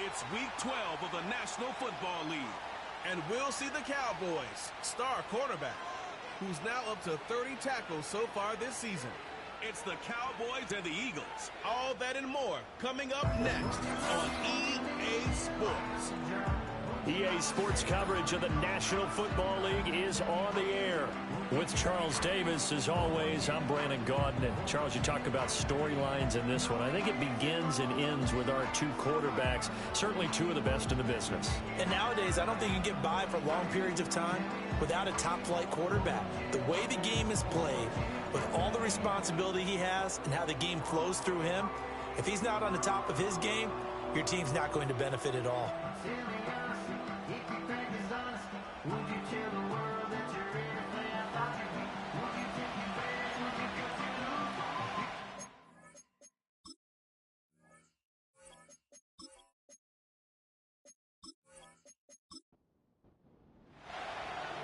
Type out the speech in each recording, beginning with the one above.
It's Week 12 of the National Football League. And we'll see the Cowboys' star quarterback, who's now up to 30 tackles so far this season. It's the Cowboys and the Eagles. All that and more coming up next on EA Sports. EA Sports coverage of the National Football League is on the air. With Charles Davis, as always, I'm Brandon Gaudin. And Charles, you talk about storylines in this one. I think it begins and ends with our two quarterbacks, certainly two of the best in the business. And nowadays, I don't think you can get by for long periods of time without a top-flight quarterback. The way the game is played, with all the responsibility he has and how the game flows through him, if he's not on the top of his game, your team's not going to benefit at all.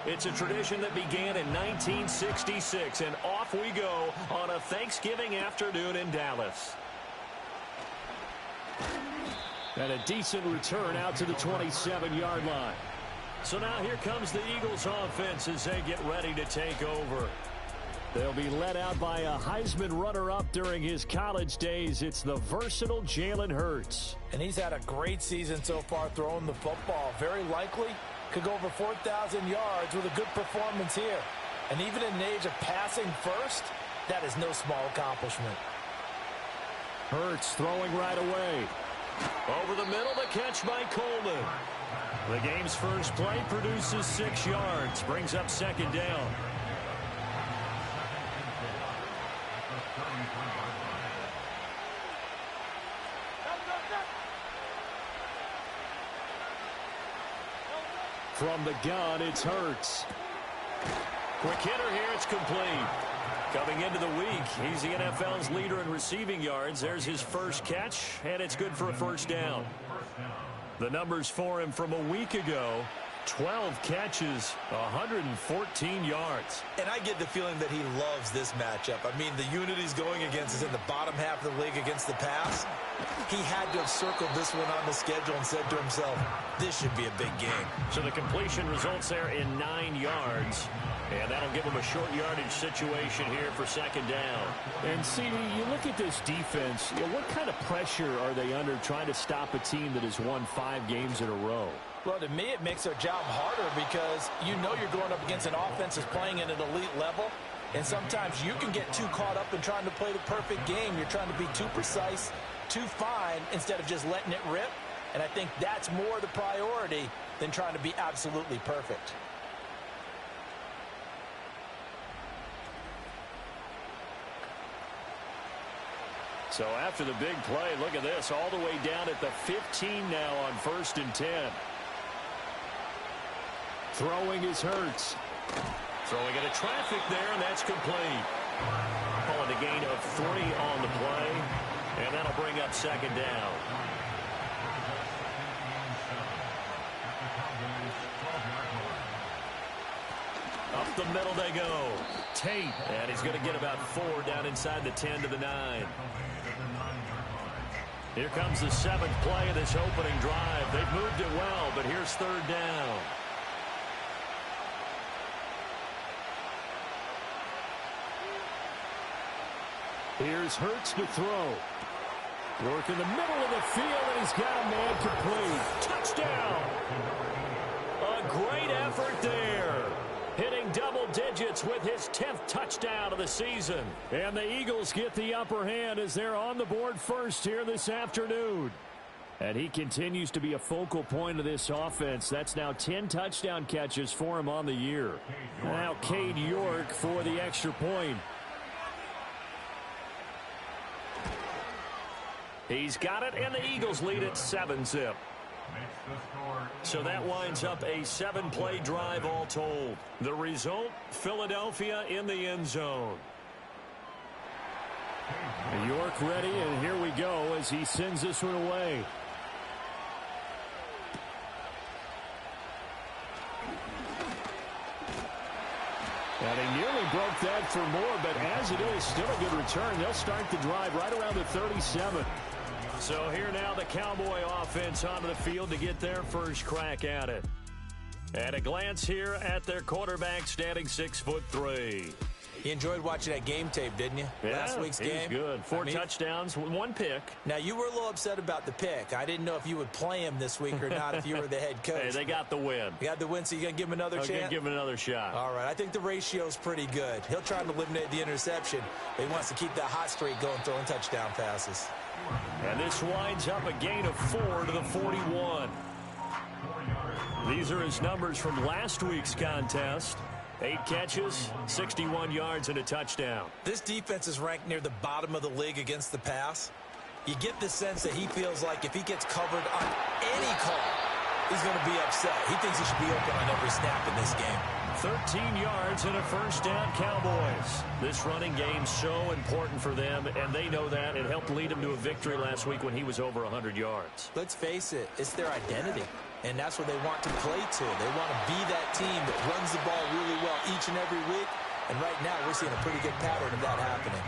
It's a tradition that began in 1966, and off we go on a Thanksgiving afternoon in Dallas. And a decent return out to the 27-yard line. So now here comes the Eagles offense as they get ready to take over. They'll be led out by a Heisman runner-up during his college days. It's the versatile Jalen Hurts. And he's had a great season so far throwing the football. Very likely could go over 4,000 yards with a good performance here. And even in the age of passing first, that is no small accomplishment. Hurts throwing right away. Over the middle, the catch by Coleman. The game's first play produces 6 yards, brings up second down. From the gun, it's Hurts. Quick hitter here, it's complete. Coming into the week, he's the NFL's leader in receiving yards. There's his first catch, and it's good for a first down. The numbers for him from a week ago: 12 catches, 114 yards. And I get the feeling that he loves this matchup. I mean, the unit he's going against is in the bottom half of the league against the pass. He had to have circled this one on the schedule and said to himself, this should be a big game. So the completion results there in 9 yards. And that'll give him a short yardage situation here for second down. And, CD, you look at this defense, what kind of pressure are they under trying to stop a team that has won 5 games in a row? Well, to me, it makes their job harder because you know you're going up against an offense that's playing at an elite level. And sometimes you can get too caught up in trying to play the perfect game. You're trying to be too precise, too fine, instead of just letting it rip. And I think that's more the priority than trying to be absolutely perfect. So after the big play, look at this, all the way down at the 15 now on 1st and 10. Throwing is Hurts. Throwing into traffic there, and that's complete. Calling a gain of 3 on the play, and that'll bring up second down. Up the middle they go. Tate, and he's going to get about 4 down inside the 10 to the 9. Here comes the 7th play of this opening drive. They've moved it well, but here's third down. Here's Hurts to throw. Work in the middle of the field, and he's got a man complete. Touchdown! A great effort there. Hitting double digits with his 10th touchdown of the season. And the Eagles get the upper hand as they're on the board first here this afternoon. And he continues to be a focal point of this offense. That's now 10 touchdown catches for him on the year. Now Cade York for the extra point. He's got it, and the Eagles lead at 7-zip. So that winds up a 7-play drive all told. The result, Philadelphia in the end zone. York ready, and here we go as he sends this one away. And he nearly broke that for more, but as it is, still a good return. They'll start the drive right around the 37. So here now the Cowboy offense onto the field to get their first crack at it. At a glance here at their quarterback standing 6'3". You enjoyed watching that game tape, didn't you? Yeah, Last week's game. It was good. Four touchdowns, one pick. Now, you were a little upset about the pick. I didn't know if you would play him this week or not if you were the head coach. Hey, they got the win. You got the win, so you're going to give him another chance? I'm going to give him another shot. All right. I think the ratio's pretty good. He'll try to eliminate the interception, but he wants to keep that hot streak going, throwing touchdown passes. And this winds up a gain of 4 to the 41. These are his numbers from last week's contest. 8 catches, 61 yards, and a touchdown. This defense is ranked near the bottom of the league against the pass. You get the sense that he feels like if he gets covered on any call, he's going to be upset. He thinks he should be open on every snap in this game. 13 yards and a first down, Cowboys. This running game's so important for them, and they know that. It helped lead them to a victory last week when he was over 100 yards. Let's face it, it's their identity. And that's what they want to play to. They want to be that team that runs the ball really well each and every week. And right now, we're seeing a pretty good pattern of that happening.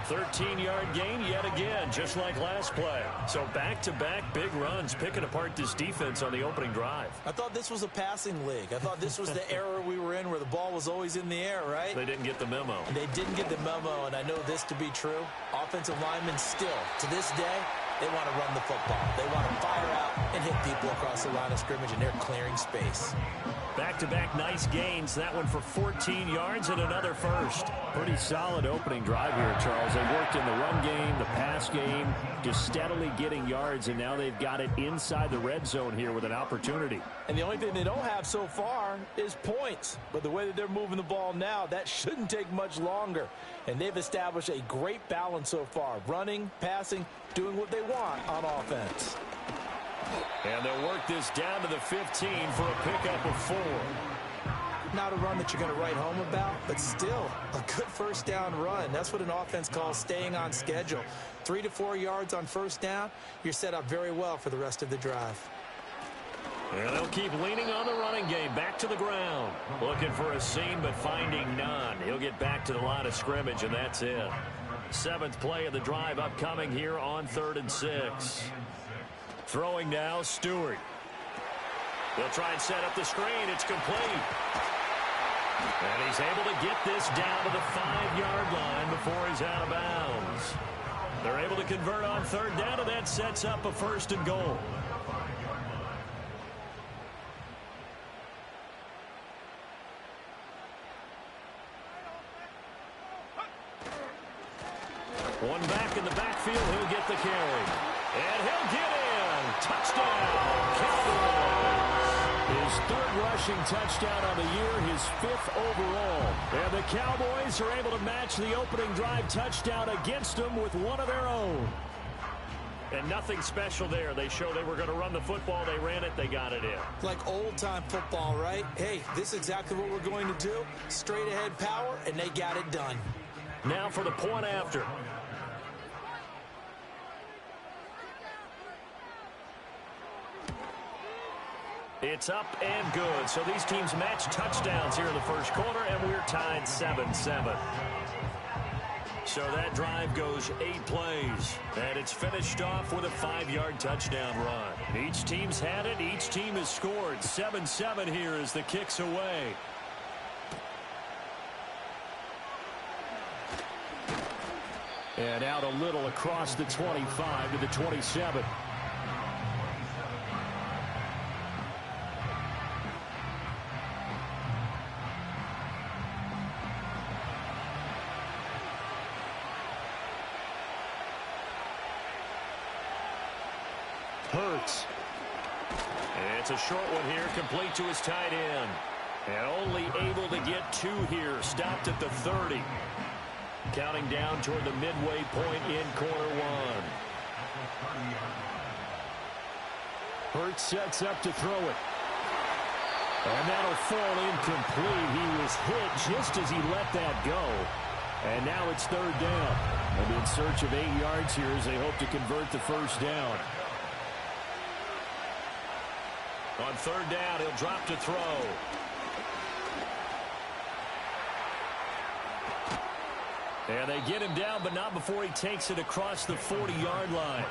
13-yard gain yet again, just like last play. So back-to-back big runs, picking apart this defense on the opening drive. I thought this was a passing league. I thought this was the era we were in where the ball was always in the air, right? They didn't get the memo. They didn't get the memo, and I know this to be true. Offensive linemen still, to this day, they want to run the football. They want to fire out and hit people across the line of scrimmage, and they're clearing space. Back-to-back nice gains. That one for 14 yards and another first. Pretty solid opening drive here, Charles. They worked in the run game, the pass game, just steadily getting yards, and now they've got it inside the red zone here with an opportunity. And the only thing they don't have so far is points. But the way that they're moving the ball now, that shouldn't take much longer. And they've established a great balance so far. Running, passing, doing what they want on offense. And they'll work this down to the 15 for a pickup of 4. Not a run that you're going to write home about, but still a good first down run. That's what an offense calls staying on schedule. 3 to 4 yards on first down, you're set up very well for the rest of the drive. And they'll keep leaning on the running game. Back to the ground. Looking for a seam, but finding none. He'll get back to the line of scrimmage, and that's it. 7th play of the drive upcoming here on 3rd and 6. Throwing now, Stewart. They'll try and set up the screen. It's complete. And he's able to get this down to the 5-yard line before he's out of bounds. They're able to convert on 3rd down, and that sets up a 1st and goal. One back in the backfield. He'll get the carry. And he'll get in. Touchdown, Cowboys. His 3rd rushing touchdown on the year, his 5th overall. And the Cowboys are able to match the opening drive touchdown against them with one of their own. And nothing special there. They showed they were going to run the football. They ran it. They got it in. Like old-time football, right? Hey, this is exactly what we're going to do. Straight ahead power, and they got it done. Now for the point after. It's up and good. So these teams match touchdowns here in the first quarter, and we're tied 7-7. So that drive goes 8 plays, and it's finished off with a 5-yard touchdown run. Each team's had it. Each team has scored. 7-7 here as the kick's away. And out a little across the 25 to the 27. Hurts. It's a short one here, complete to his tight end. And only able to get 2 here, stopped at the 30. Counting down toward the midway point in quarter 1. Hurts sets up to throw it. And that'll fall incomplete. He was hit just as he let that go. And now it's 3rd down. And in search of 8 yards here as they hope to convert the first down. On 3rd down, he'll drop to throw. And they get him down, but not before he takes it across the 40-yard line.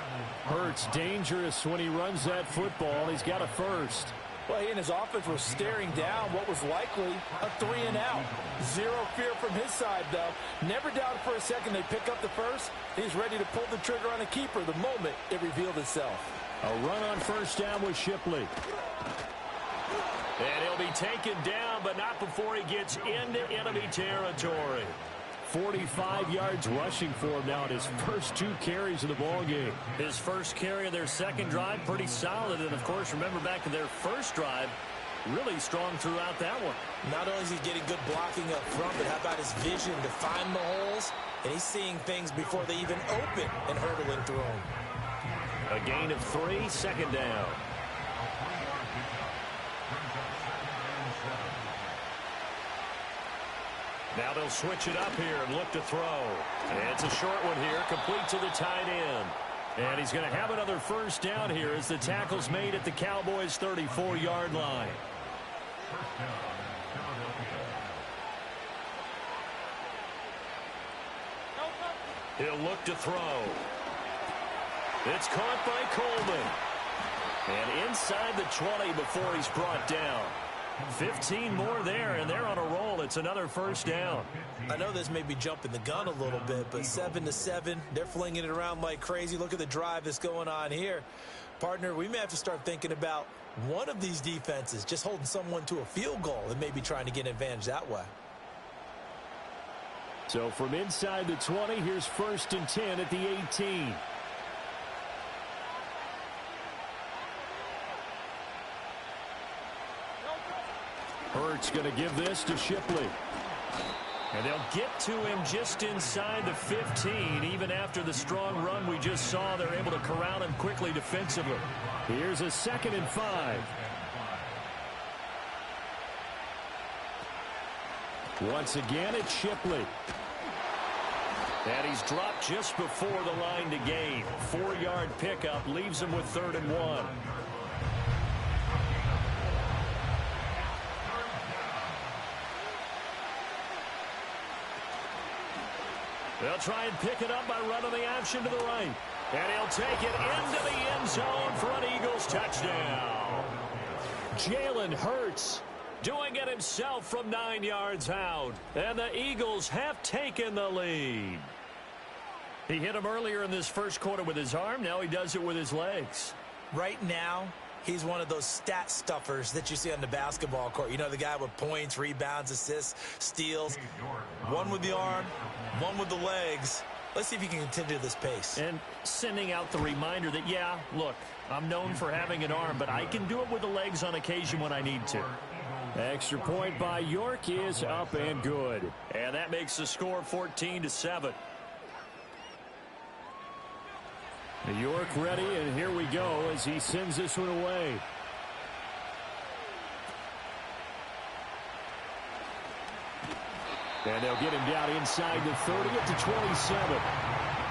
Hurts dangerous when he runs that football. He's got a first. Well, he and his offense were staring down what was likely a 3-and-out. Zero fear from his side, though. Never doubted for a second they pick up the first. He's ready to pull the trigger on a keeper the moment it revealed itself. A run on first down with Shipley. And he'll be taken down, but not before he gets into enemy territory. 45 yards rushing for him now in his first 2 carries of the ballgame. His first carry of their second drive, pretty solid. And, of course, remember back to their first drive, really strong throughout that one. Not only is he getting good blocking up front, but how about his vision to find the holes? And he's seeing things before they even open and hurdling through them. A gain of 3, second down. Now they'll switch it up here and look to throw. And it's a short one here, complete to the tight end. And he's going to have another first down here as the tackle's made at the Cowboys' 34-yard line. He'll look to throw. It's caught by Coleman. And inside the 20 before he's brought down. 15 more there, and they're on a roll. It's another first down. I know this may be jumping the gun a little bit, but 7-7, they're flinging it around like crazy. Look at the drive that's going on here. Partner, we may have to start thinking about one of these defenses just holding someone to a field goal and maybe trying to get an advantage that way. So from inside the 20, here's 1st and 10 at the 18. Hurts going to give this to Shipley. And they'll get to him just inside the 15. Even after the strong run we just saw, they're able to corral him quickly defensively. Here's a 2nd and 5. Once again, it's Shipley. And he's dropped just before the line to gain. 4-yard pickup leaves him with 3rd and 1. They'll try and pick it up by running the option to the right. And he'll take it into the end zone for an Eagles touchdown. Jalen Hurts doing it himself from 9 yards out. And the Eagles have taken the lead. He hit him earlier in this first quarter with his arm. Now he does it with his legs. Right now, he's one of those stat stuffers that you see on the basketball court. You know, the guy with points, rebounds, assists, steals. One with the arm, one with the legs. Let's see if he can continue this pace. And sending out the reminder that, yeah, look, I'm known for having an arm, but I can do it with the legs on occasion when I need to. Extra point by York is up and good. And that makes the score 14-7. York ready, and here we go as he sends this one away. And they'll get him down inside the 30 at the 27.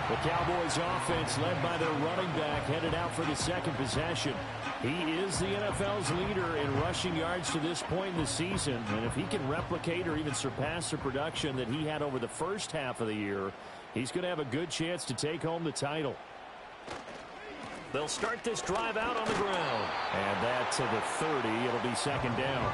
The Cowboys offense led by their running back headed out for the second possession. He is the NFL's leader in rushing yards to this point in the season. And if he can replicate or even surpass the production that he had over the first half of the year, he's going to have a good chance to take home the title. They'll start this drive out on the ground. And that to the 30. It'll be 2nd down.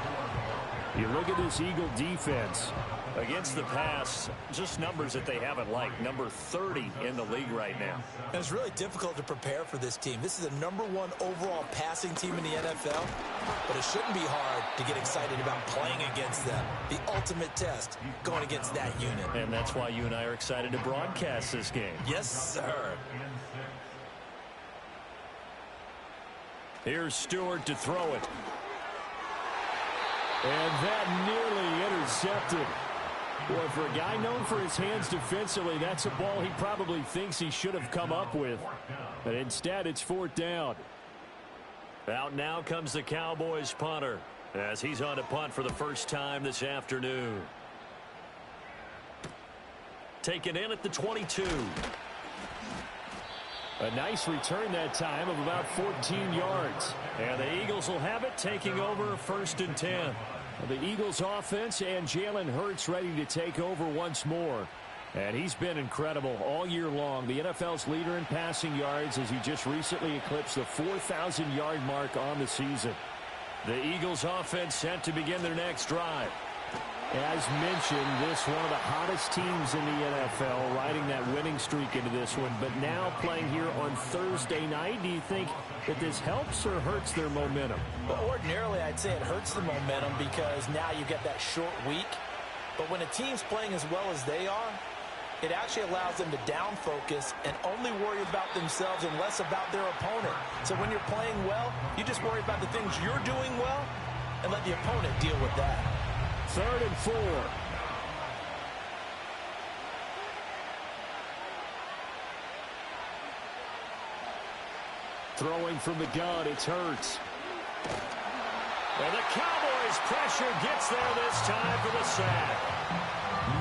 You look at this Eagle defense. Against the pass, just numbers that they haven't liked. Number 30 in the league right now. And it's really difficult to prepare for this team. This is a #1 overall passing team in the NFL, but it shouldn't be hard to get excited about playing against them. The ultimate test going against that unit. And that's why you and I are excited to broadcast this game. Yes, sir. Here's Stewart to throw it. And that nearly intercepted. Boy, for a guy known for his hands defensively, that's a ball he probably thinks he should have come up with. But instead, it's 4th down. Out now comes the Cowboys punter as he's on to punt for the first time this afternoon. Taken in at the 22. A nice return that time of about 14 yards. And the Eagles will have it, taking over 1st and 10. The Eagles offense and Jalen Hurts ready to take over once more. And he's been incredible all year long. The NFL's leader in passing yards as he just recently eclipsed the 4,000-yard mark on the season. The Eagles offense set to begin their next drive. As mentioned, this one of the hottest teams in the NFL, riding that winning streak into this one. But now playing here on Thursday night, do you think that this helps or hurts their momentum? Well, ordinarily, I'd say it hurts the momentum because now you get that short week. But when a team's playing as well as they are, it actually allows them to down focus and only worry about themselves and less about their opponent. So when you're playing well, you just worry about the things you're doing well and let the opponent deal with that. 3rd and 4. Throwing from the gun, it's Hurts. And the Cowboys pressure gets there this time for the sack.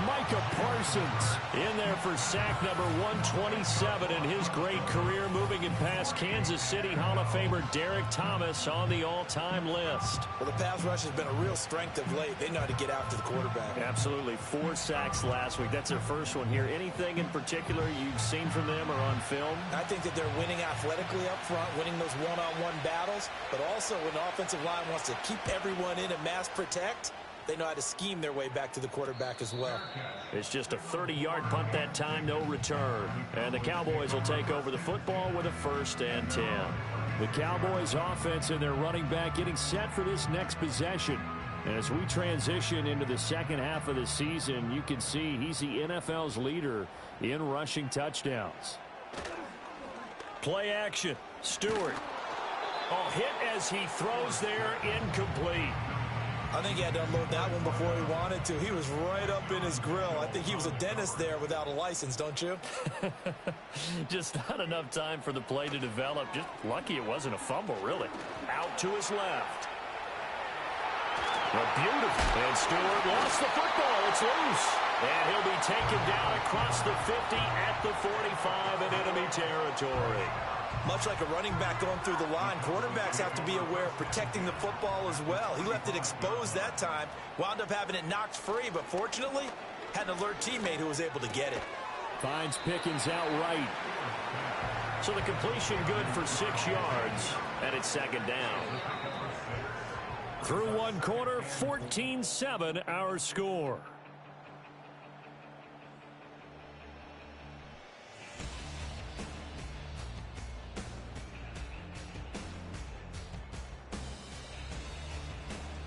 Micah Parsons in there for sack number 127 in his great career, moving it past Kansas City Hall of Famer Derek Thomas on the all-time list. Well, the pass rush has been a real strength of late. They know how to get after the quarterback. Absolutely. 4 sacks last week. That's their first one here. Anything in particular you've seen from them or on film? I think that they're winning athletically up front, winning those one-on-one battles, but also when the offensive line wants to keep everyone in and mass protect, they know how to scheme their way back to the quarterback as well. It's just a 30-yard punt that time, no return. And the Cowboys will take over the football with a 1st and 10. The Cowboys offense and their running back getting set for this next possession. And as we transition into the second half of the season, you can see he's the NFL's leader in rushing touchdowns. Play action. Stewart. Oh, hit as he throws there, incomplete. I think he had to unload that one before he wanted to. He was right up in his grill. I think he was a dentist there without a license, don't you? Just not enough time for the play to develop. Just lucky it wasn't a fumble, really. Out to his left. Well, beautiful. And Stewart lost the football. It's loose. And he'll be taken down across the 50 at the 45 in enemy territory. Much like a running back going through the line, quarterbacks have to be aware of protecting the football as well. He left it exposed that time, wound up having it knocked free, but fortunately had an alert teammate who was able to get it. Finds Pickens out right. So the completion good for 6 yards, and it's 2nd down. Through one quarter, 14-7 our score.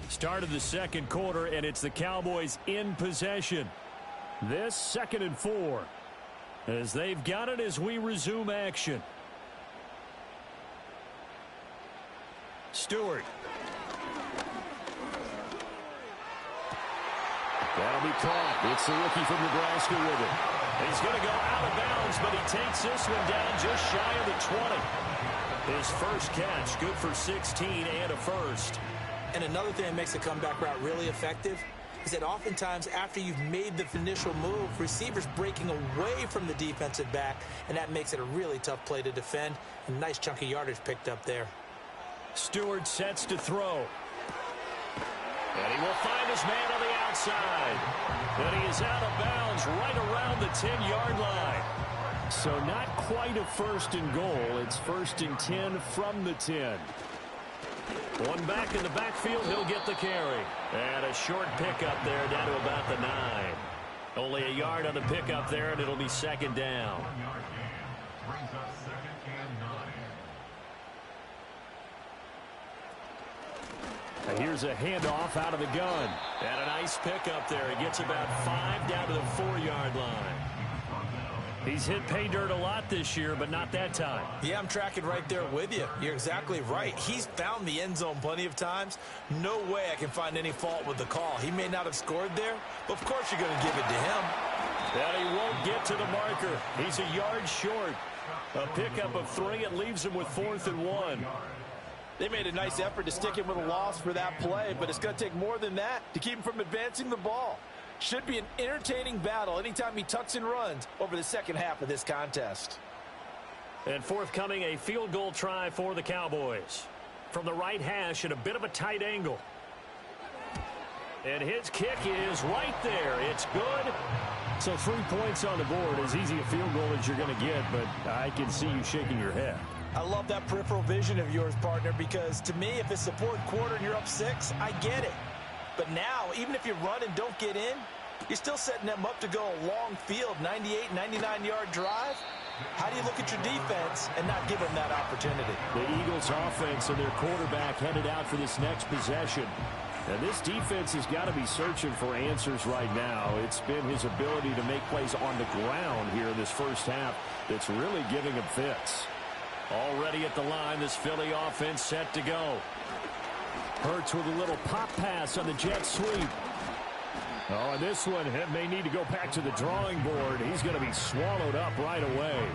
Start of the second quarter, and it's the Cowboys in possession. This 2nd and 4. As they've got it as we resume action. Stewart. That'll be caught. It's the rookie from Nebraska with it. He's going to go out of bounds, but he takes this one down just shy of the 20. His first catch, good for 16 and a 1st. And another thing that makes the comeback route really effective is that oftentimes after you've made the initial move, receivers breaking away from the defensive back, and that makes it a really tough play to defend. A nice chunk of yardage picked up there. Stewart sets to throw. And he will find his man on the outside. And he is out of bounds right around the 10-yard line. So not quite a 1st and goal. It's 1st and 10 from the 10. One back in the backfield, he'll get the carry. And a short pickup there down to about the 9. Only a yard on the pickup there, and it'll be 2nd down. And here's a handoff out of the gun. And a nice pickup there. He gets about 5 down to the 4-yard line. He's hit pay dirt a lot this year, but not that time. Yeah, I'm tracking right there with you. You're exactly right. He's found the end zone plenty of times. No way I can find any fault with the call. He may not have scored there, but of course you're going to give it to him. And he won't get to the marker. He's a yard short. A pickup of 3. It leaves him with 4th and 1. They made a nice effort to stick him with a loss for that play, but it's going to take more than that to keep him from advancing the ball. Should be an entertaining battle anytime he tucks and runs over the second half of this contest. And forthcoming, a field goal try for the Cowboys. From the right hash at a bit of a tight angle. And his kick is right there. It's good. So 3 points on the board, as easy a field goal as you're going to get, but I can see you shaking your head. I love that peripheral vision of yours, partner, because to me, if it's the fourth quarter and you're up 6, I get it. But now, even if you run and don't get in, you're still setting them up to go a long field, 98, 99-yard drive. How do you look at your defense and not give them that opportunity? The Eagles offense and their quarterback headed out for this next possession. And this defense has got to be searching for answers right now. It's been his ability to make plays on the ground here in this first half that's really giving him fits. Already at the line, this Philly offense set to go. Hurts with a little pop pass on the jet sweep. Oh, and this one may need to go back to the drawing board. He's going to be swallowed up right away.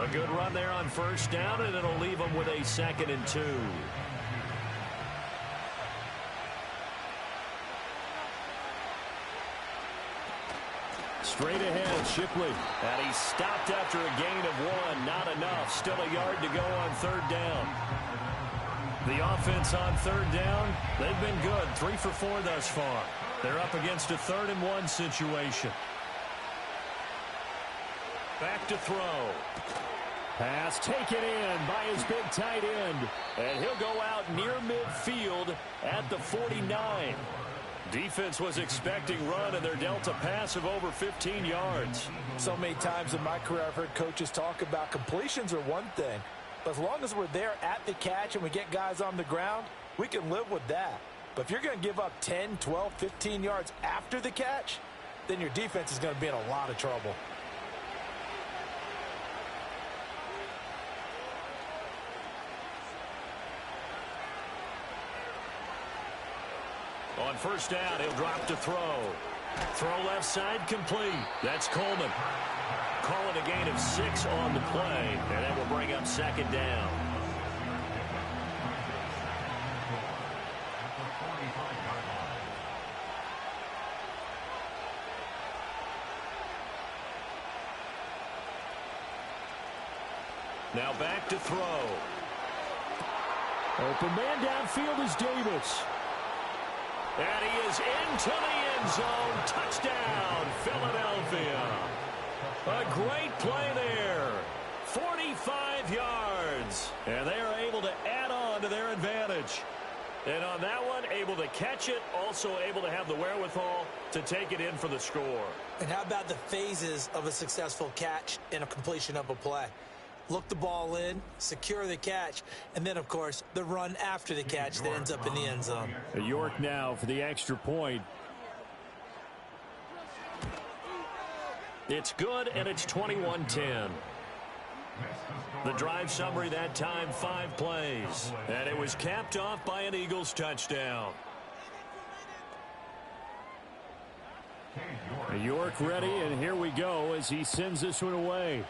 A good run there on first down, and it'll leave him with a 2nd and 2. Straight ahead, Shipley. And he stopped after a gain of 1. Not enough. Still a yard to go on 3rd down. The offense on 3rd down, they've been good. 3 for 4 thus far. They're up against a 3rd and 1 situation. Back to throw. Pass taken in by his big tight end. And he'll go out near midfield at the 49. Defense was expecting run, and they're dealt a pass of over 15 yards. So many times in my career, I've heard coaches talk about completions are one thing. But as long as we're there at the catch and we get guys on the ground, we can live with that. But if you're going to give up 10, 12, 15 yards after the catch, then your defense is going to be in a lot of trouble. On first down, he'll drop to throw. Throw left side complete. That's Coleman. Calling a gain of 6 on the play, and that will bring up 2nd down. Now back to throw. Open man downfield is Davis. And he is into the end zone. Touchdown, Philadelphia. A great play there. 45 yards. And they are able to add on to their advantage. And on that one, able to catch it, also able to have the wherewithal to take it in for the score. And how about the phases of a successful catch and a completion of a play? Look the ball in, secure the catch, and then, of course, the run after the catch that ends up in the end zone. York now for the extra point. It's good, and it's 21-10. The drive summary that time, 5 plays. And it was capped off by an Eagles touchdown. York ready, and here we go as he sends this one away.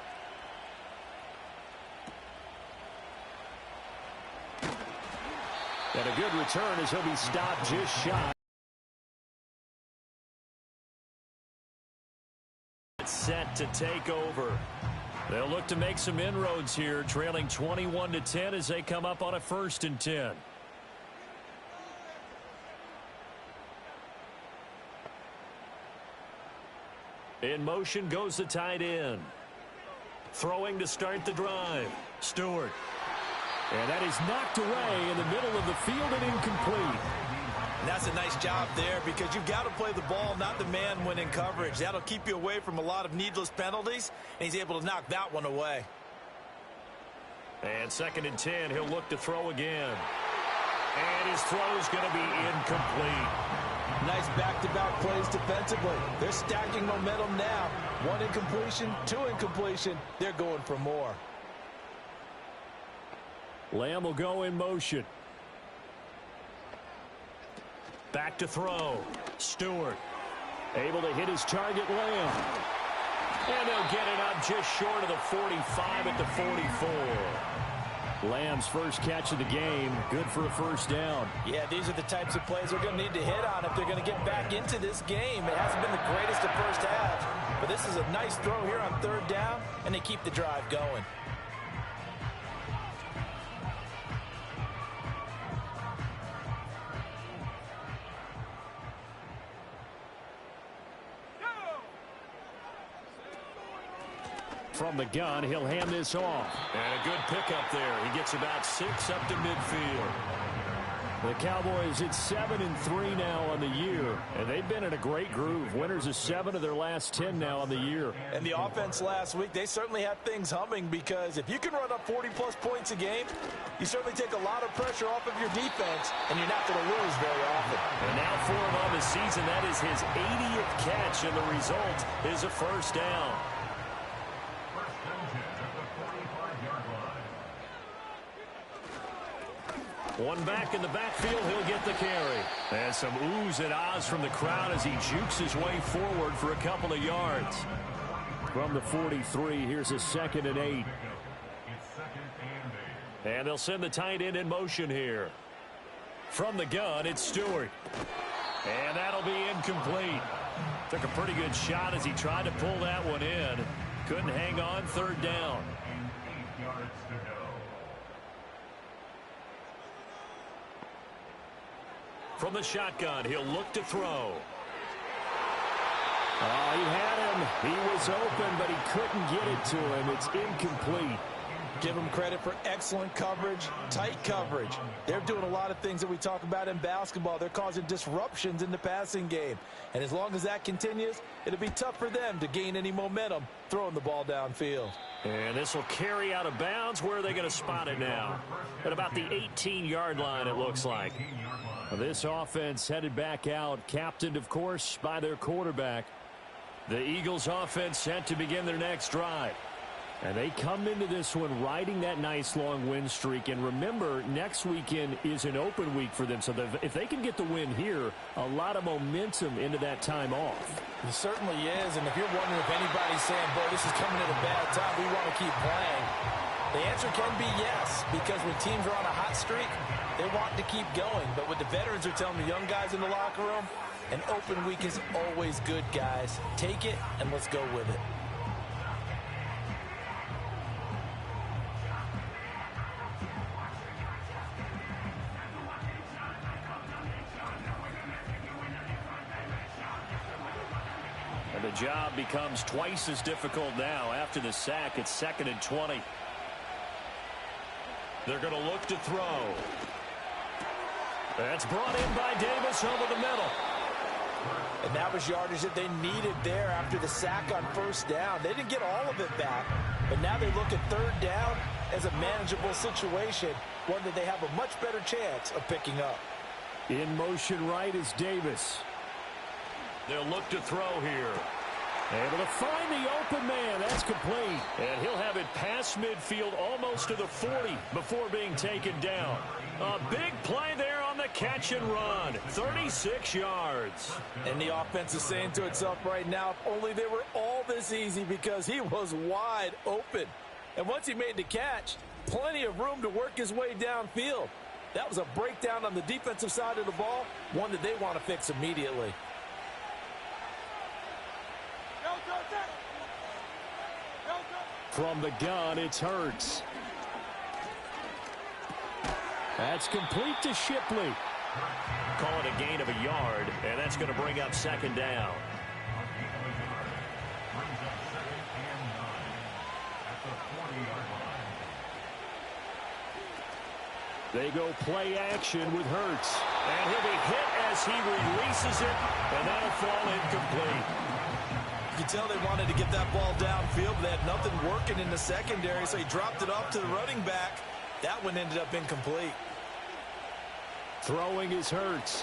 And a good return as he'll be stopped just shy. Set to take over. They'll look to make some inroads here, trailing 21-10 as they come up on a 1st and 10. In motion goes the tight end. Throwing to start the drive. Stewart. And that is knocked away in the middle of the field and incomplete. And that's a nice job there because you've got to play the ball, not the man when in coverage. That'll keep you away from a lot of needless penalties, and he's able to knock that one away. And 2nd and 10, he'll look to throw again. And his throw is going to be incomplete. Nice back-to-back plays defensively. They're stacking momentum now. 1 incompletion, 2 incompletion. They're going for more. Lamb will go in motion. Back to throw. Stewart. Able to hit his target, Lamb. And they'll get it up just short of the 45 at the 44. Lamb's first catch of the game. Good for a 1st down. Yeah, these are the types of plays they're going to need to hit on if they're going to get back into this game. It hasn't been the greatest of first halves, but this is a nice throw here on 3rd down, and they keep the drive going. From the gun, he'll hand this off. And a good pickup there. He gets about 6 up to midfield. The Cowboys at 7-3 now on the year, and they've been in a great groove. Winners of 7 of their last 10 now on the year. And the offense last week, they certainly had things humming, because if you can run up 40-plus points a game, you certainly take a lot of pressure off of your defense, and you're not going to lose very often. And now for him on the season, that is his 80th catch, and the result is a first down. One back in the backfield, he'll get the carry. And some oohs and ahs from the crowd as he jukes his way forward for a couple of yards. From the 43, here's a 2nd and 8. And they'll send the tight end in motion here. From the gun, it's Stewart. And that'll be incomplete. Took a pretty good shot as he tried to pull that one in. Couldn't hang on, 3rd down. From the shotgun, he'll look to throw. Oh, he had him. He was open, but he couldn't get it to him. It's incomplete. Give them credit for excellent coverage, tight coverage. They're doing a lot of things that we talk about in basketball. They're causing disruptions in the passing game. And as long as that continues, it'll be tough for them to gain any momentum throwing the ball downfield. And this will carry out of bounds. Where are they going to spot it now? At about the 18-yard line, it looks like. This offense headed back out, captained, of course, by their quarterback. The Eagles offense set to begin their next drive. And they come into this one riding that nice long win streak. And remember, next weekend is an open week for them. So if they can get the win here, a lot of momentum into that time off. It certainly is. And if you're wondering if anybody's saying, boy, this is coming at a bad time, we want to keep playing, the answer can be yes. Because when teams are on a hot streak, they want to keep going. But what the veterans are telling the young guys in the locker room, an open week is always good, guys. Take it and let's go with it. And the job becomes twice as difficult now after the sack. It's 2nd and 20. They're going to look to throw. That's brought in by Davis over the middle. And that was yardage that they needed there after the sack on 1st down. They didn't get all of it back, but now they look at 3rd down as a manageable situation, one that they have a much better chance of picking up. In motion right is Davis. They'll look to throw here. Able to find the open man. That's complete. And he'll have it past midfield almost to the 40 before being taken down. A big play there on the catch and run. 36 yards. And the offense is saying to itself right now, if only they were all this easy, because he was wide open. And once he made the catch, plenty of room to work his way downfield. That was a breakdown on the defensive side of the ball, one that they want to fix immediately. From the gun, it's Hurts. That's complete to Shipley. Call it a gain of a yard, and that's going to bring up 2nd down. They go play action with Hurts. And he'll be hit as he releases it, and that'll fall incomplete. You can tell they wanted to get that ball downfield, but they had nothing working in the secondary, so he dropped it off to the running back. That one ended up incomplete. Throwing is Hurts.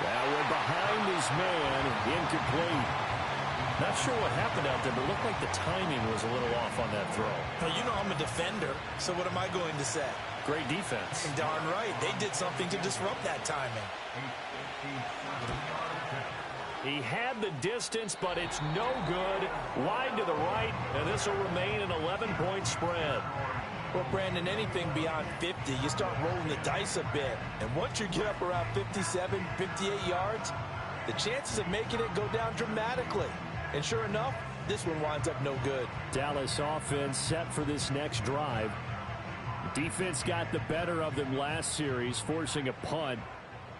That one behind his man, incomplete. Not sure what happened out there, but it looked like the timing was a little off on that throw. Well, you know I'm a defender, so what am I going to say? Great defense. And darn right, they did something to disrupt that timing. He had the distance, but it's no good. Wide to the right, and this will remain an 11-point spread. Well, Brandon, anything beyond 50, you start rolling the dice a bit. And once you get up around 57, 58 yards, the chances of making it go down dramatically. And sure enough, this one winds up no good. Dallas offense set for this next drive. Defense got the better of them last series, forcing a punt.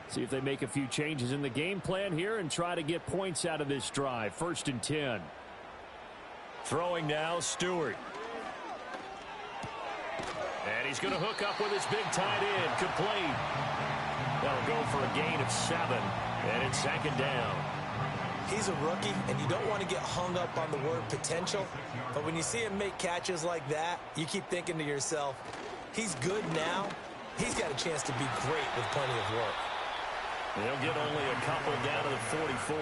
See if they make a few changes in the game plan here and try to get points out of this drive. 1st and 10. Throwing now, Stewart. And he's going to hook up with his big tight end. Complete. They'll go for a gain of 7. And it's 2nd down. He's a rookie, and you don't want to get hung up on the word potential. But when you see him make catches like that, you keep thinking to yourself, he's good now. He's got a chance to be great with plenty of work. They'll get only a couple down to the 44.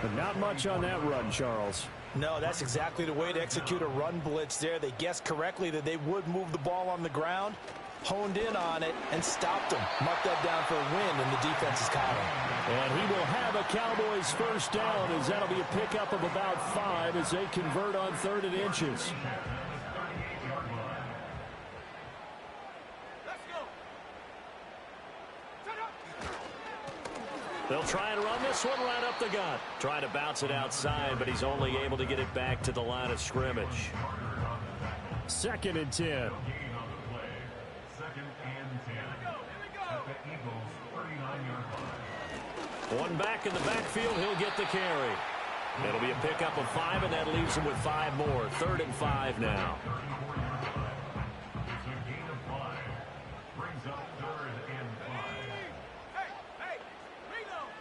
But not much on that run, Charles. No, that's exactly the way to execute a run blitz there. They guessed correctly that they would move the ball on the ground, honed in on it, and stopped them. Marked that down for a win in the defense's column. And he will have a Cowboys 1st down, as that'll be a pickup of about 5 as they convert on 3rd and inches. They'll try and run this one right up the gut. Trying to bounce it outside, but he's only able to get it back to the line of scrimmage. 2nd and 10. One back in the backfield, he'll get the carry. It'll be a pickup of 5, and that leaves him with 5 more. 3rd and 5 now.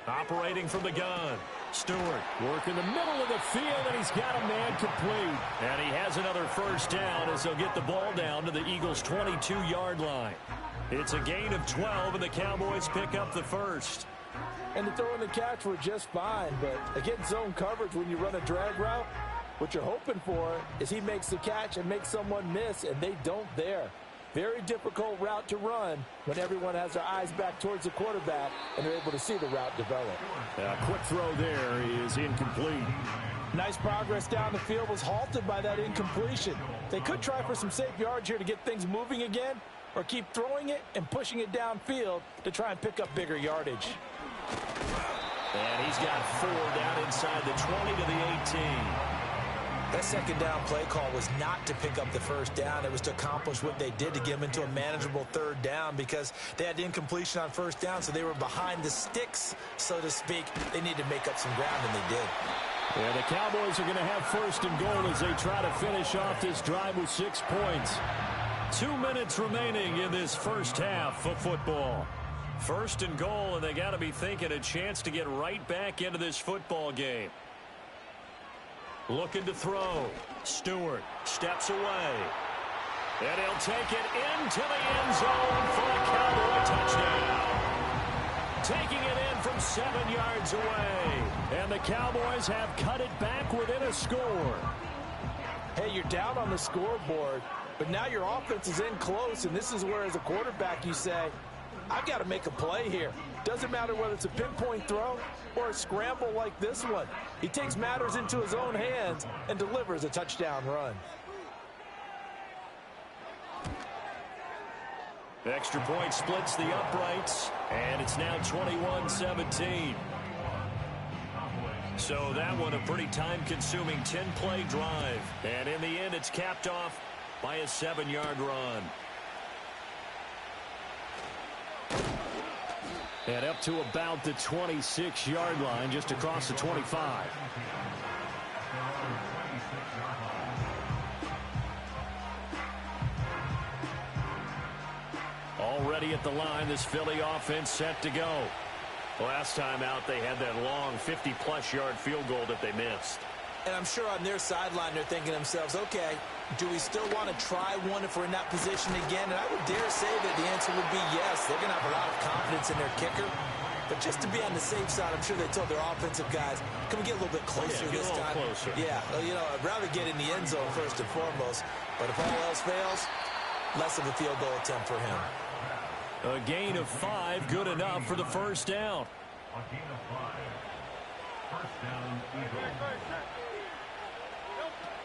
Operating from the gun. Stewart work in the middle of the field, and he's got a man complete. And he has another 1st down as they'll get the ball down to the Eagles' 22-yard line. It's a gain of 12, and the Cowboys pick up the 1st. And the throw and the catch were just fine, but against zone coverage when you run a drag route, what you're hoping for is he makes the catch and makes someone miss, and they don't there. Very difficult route to run when everyone has their eyes back towards the quarterback and they're able to see the route develop. A quick throw there is incomplete. Nice progress down the field was halted by that incompletion. They could try for some safe yards here to get things moving again, or keep throwing it and pushing it downfield to try and pick up bigger yardage. And he's got 4 down inside the 20 to the 18. That 2nd down play call was not to pick up the 1st down. It was to accomplish what they did, to get them into a manageable 3rd down, because they had incompletion on 1st down, so they were behind the sticks, so to speak. They needed to make up some ground, and they did. Yeah, the Cowboys are going to have 1st and goal as they try to finish off this drive with 6 points. 2 minutes remaining in this 1st half of football. 1st and goal, and they got to be thinking a chance to get right back into this football game. Looking to throw. Stewart steps away. And he'll take it into the end zone for a Cowboy touchdown. Taking it in from 7 yards away. And the Cowboys have cut it back within a score. Hey, you're down on the scoreboard, but now your offense is in close, and this is where, as a quarterback, you say, I've got to make a play here. Doesn't matter whether it's a pinpoint throw or a scramble like this one. He takes matters into his own hands and delivers a touchdown run. Extra point splits the uprights, and it's now 21-17. So that one a pretty time-consuming 10-play drive. And in the end, it's capped off by a 7-yard run. And up to about the 26-yard line, just across the 25. Already at the line, this Philly offense set to go. Last time out, they had that long 50-plus yard field goal that they missed. And I'm sure on their sideline, they're thinking to themselves, okay, do we still want to try one if we're in that position again? And I would dare say that the answer would be yes. They're going to have a lot of confidence in their kicker. But just to be on the safe side, I'm sure they told their offensive guys, can we get a little bit closer this time? Closer. Yeah, you know, I'd rather get in the end zone first and foremost. But if all else fails, less of a field goal attempt for him. A gain of 5, good enough for the 1st down. A gain of 5. 1st down, Eagles.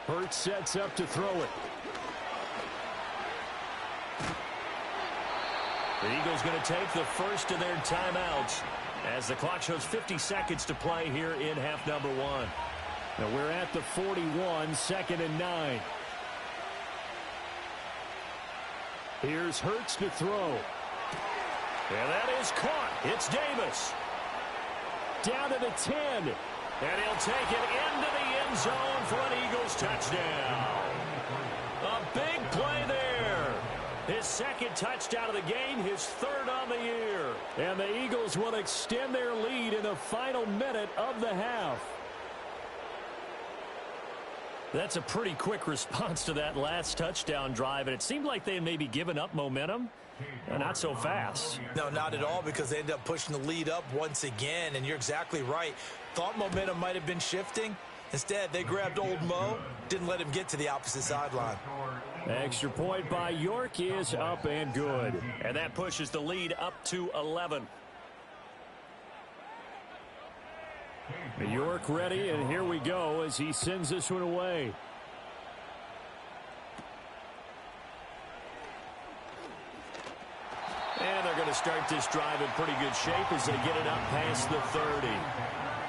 Hurts sets up to throw it. The Eagles going to take the first of their timeouts as the clock shows 50 seconds to play here in half number 1. Now we're at the 41, 2nd and 9. Here's Hurts to throw. And that is caught. It's Davis. Down to the 10. And he'll take it into the end zone for an Eagles touchdown. A big play there. His second touchdown of the game, his third on the year. And the Eagles will extend their lead in the final minute of the half. That's a pretty quick response to that last touchdown drive, and it seemed like they had maybe given up momentum. Not so fast. No, not at all, because they ended up pushing the lead up once again, and you're exactly right. Thought momentum might have been shifting. Instead, they grabbed old Mo, didn't let him get to the opposite sideline. Extra point by York is up and good. And that pushes the lead up to 11. York ready, and here we go as he sends this one away. And they're going to start this drive in pretty good shape as they get it up past the 30.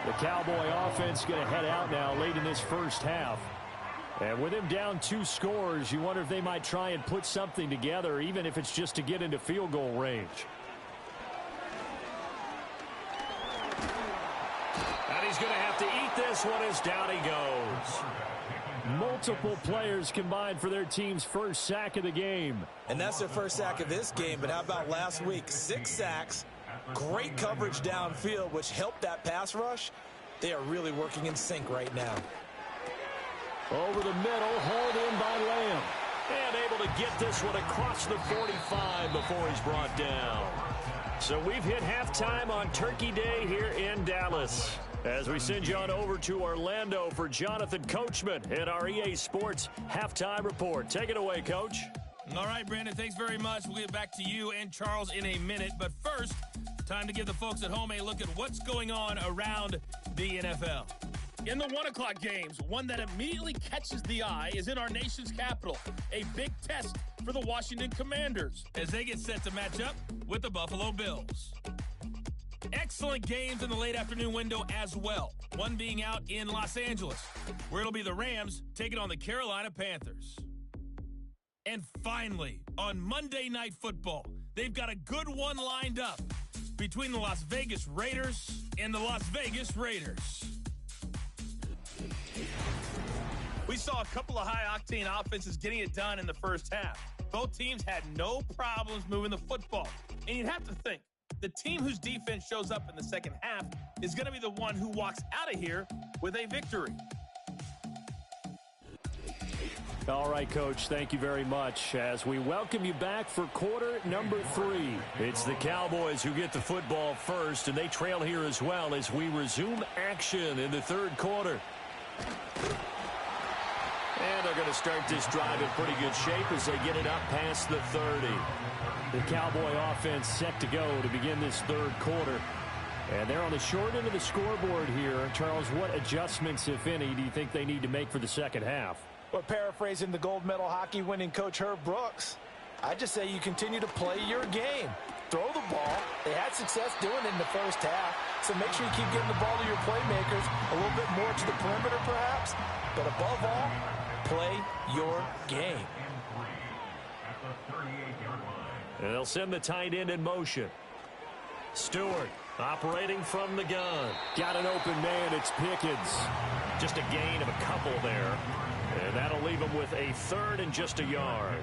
The Cowboy offense going to head out now late in this first half. And with him down 2 scores, you wonder if they might try and put something together, even if it's just to get into field goal range. And he's going to have to eat this one as down he goes. Multiple players combined for their team's first sack of the game. And that's their first sack of this game, but how about last week? 6 sacks, great coverage downfield, which helped that pass rush. They are really working in sync right now. Over the middle, hauled in by Lamb. And able to get this one across the 45 before he's brought down. So we've hit halftime on Turkey Day here in Dallas. As we send you on over to Orlando for Jonathan Coachman in our EA Sports Halftime Report. Take it away, Coach. All right, Brandon, thanks very much. We'll get back to you and Charles in a minute. But first, time to give the folks at home a look at what's going on around the NFL. In the 1 o'clock games, one that immediately catches the eye is in our nation's capital. A big test for the Washington Commanders as they get set to match up with the Buffalo Bills. Excellent games in the late afternoon window as well. One being out in Los Angeles, where it'll be the Rams taking on the Carolina Panthers. And finally, on Monday Night Football, they've got a good one lined up between the Las Vegas Raiders and the Las Vegas Raiders. We saw a couple of high-octane offenses getting it done in the first half. Both teams had no problems moving the football. And you'd have to think, the team whose defense shows up in the second half is going to be the one who walks out of here with a victory. All right, Coach, thank you very much. As we welcome you back for quarter number 3. It's the Cowboys who get the football first, and they trail here as well as we resume action in the third quarter. And they're going to start this drive in pretty good shape as they get it up past the 30. The Cowboy offense set to go to begin this third quarter. And they're on the short end of the scoreboard here. Charles, what adjustments, if any, do you think they need to make for the second half? Well, paraphrasing the gold medal hockey winning coach Herb Brooks, I just say you continue to play your game. Throw the ball. They had success doing it in the first half, so make sure you keep getting the ball to your playmakers, a little bit more to the perimeter perhaps, but above all, play your game. And they'll send the tight end in motion. Stewart operating from the gun. Got an open man. It's Pickens. Just a gain of a couple there. And that'll leave him with a third and just a yard.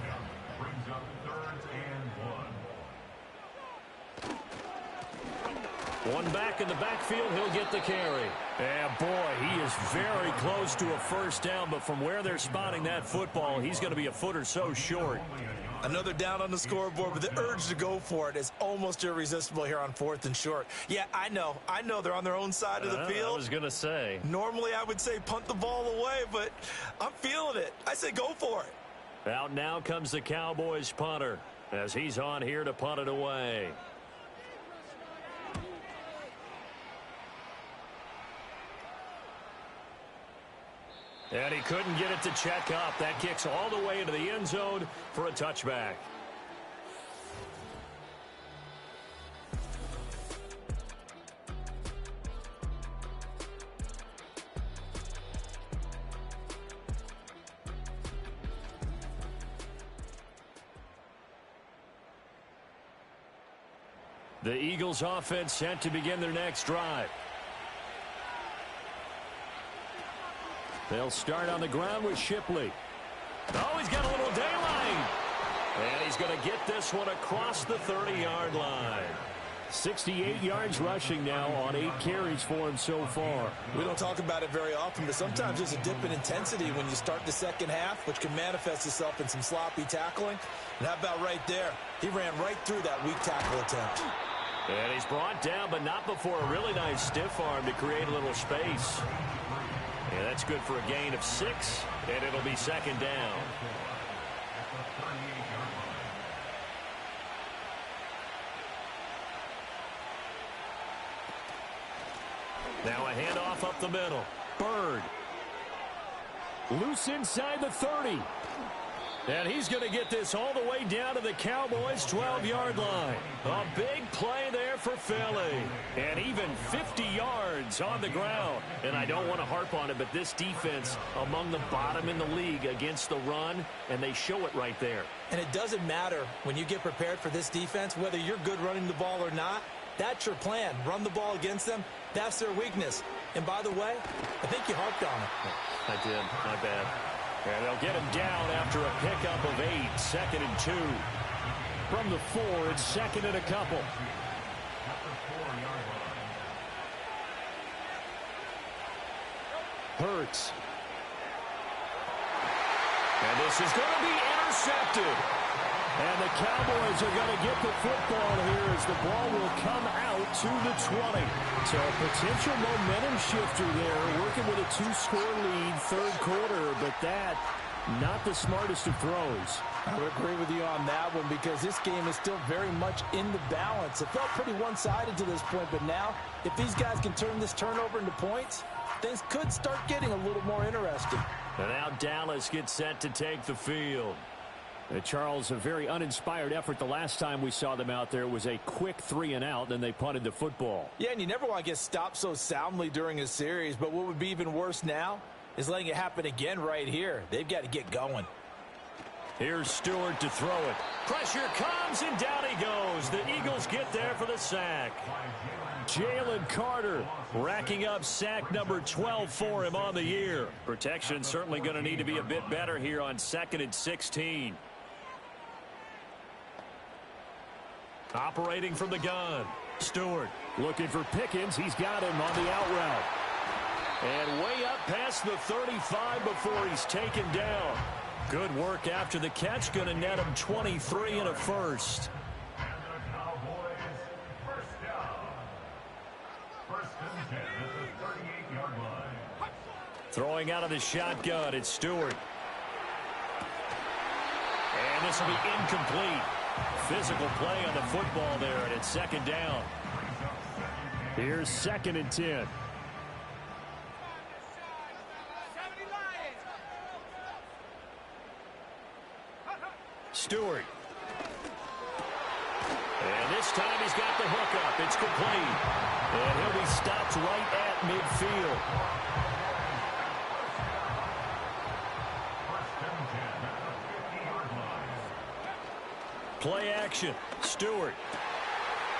Brings up 3rd and 1. One back in the backfield. He'll get the carry. And boy, he is very close to a first down, but from where they're spotting that football, he's going to be a foot or so short. Another down on the scoreboard, but the urge to go for it is almost irresistible here on 4th and short. Yeah, I know they're on their own side of the field. I was going to say. Normally I would say punt the ball away, but I'm feeling it. I say go for it. Out now comes the Cowboys punter as he's on here to punt it away. And he couldn't get it to check up. That kicks all the way into the end zone for a touchback. The Eagles offense set to begin their next drive. They'll start on the ground with Shipley. Oh, he's got a little daylight. And he's going to get this one across the 30-yard line. 68 yards rushing now on 8 carries for him so far. We don't talk about it very often, but sometimes there's a dip in intensity when you start the second half, which can manifest itself in some sloppy tackling. And how about right there? He ran right through that weak tackle attempt. And he's brought down, but not before a really nice stiff arm to create a little space. And that's good for a gain of 6, and it'll be second down. Now a handoff up the middle. Bird. Loose inside the 30. And he's going to get this all the way down to the Cowboys' 12-yard line. A big play there for Philly. And even 50 yards on the ground. And I don't want to harp on it, but this defense among the bottom in the league against the run, and they show it right there. And it doesn't matter when you get prepared for this defense, whether you're good running the ball or not. That's your plan. Run the ball against them. That's their weakness. And by the way, I think you harped on it. I did. My bad. And they'll get him down after a pickup of 8. 2nd and 2. From the 4, it's 2nd and a couple. Hurts. And this is going to be intercepted. And the Cowboys are going to get the football here as the ball will come out to the 20. So a potential momentum shifter there, working with a 2-score lead, 3rd quarter, but that not the smartest of throws. I would agree with you on that one because this game is still very much in the balance. It felt pretty one-sided to this point, but now if these guys can turn this turnover into points, things could start getting a little more interesting. And now Dallas gets set to take the field. Charles, a very uninspired effort the last time we saw them out there. It was a quick 3-and-out, then they punted the football. Yeah, and you never want to get stopped so soundly during a series, but what would be even worse now is letting it happen again right here. They've got to get going. Here's Stewart to throw it. Pressure comes, and down he goes. The Eagles get there for the sack. Jalen Carter racking up sack number 12 for him on the year. Protection certainly going to need to be a bit better here on 2nd and 16. Operating from the gun. Stewart looking for Pickens. He's got him on the out route. And way up past the 35 before he's taken down. Good work after the catch. Going to net him 23 and a first. And the Cowboys first down. 1st and 10 at the 38-yard line. Throwing out of the shotgun, it's Stewart. And this will be incomplete. Physical play on the football there, and it's 2nd down. Here's 2nd and 10. Stewart. And this time he's got the hook up. It's complete. And he'll be stopped right at midfield. 1st and 10 at the 50-yard line. Play action. Stewart.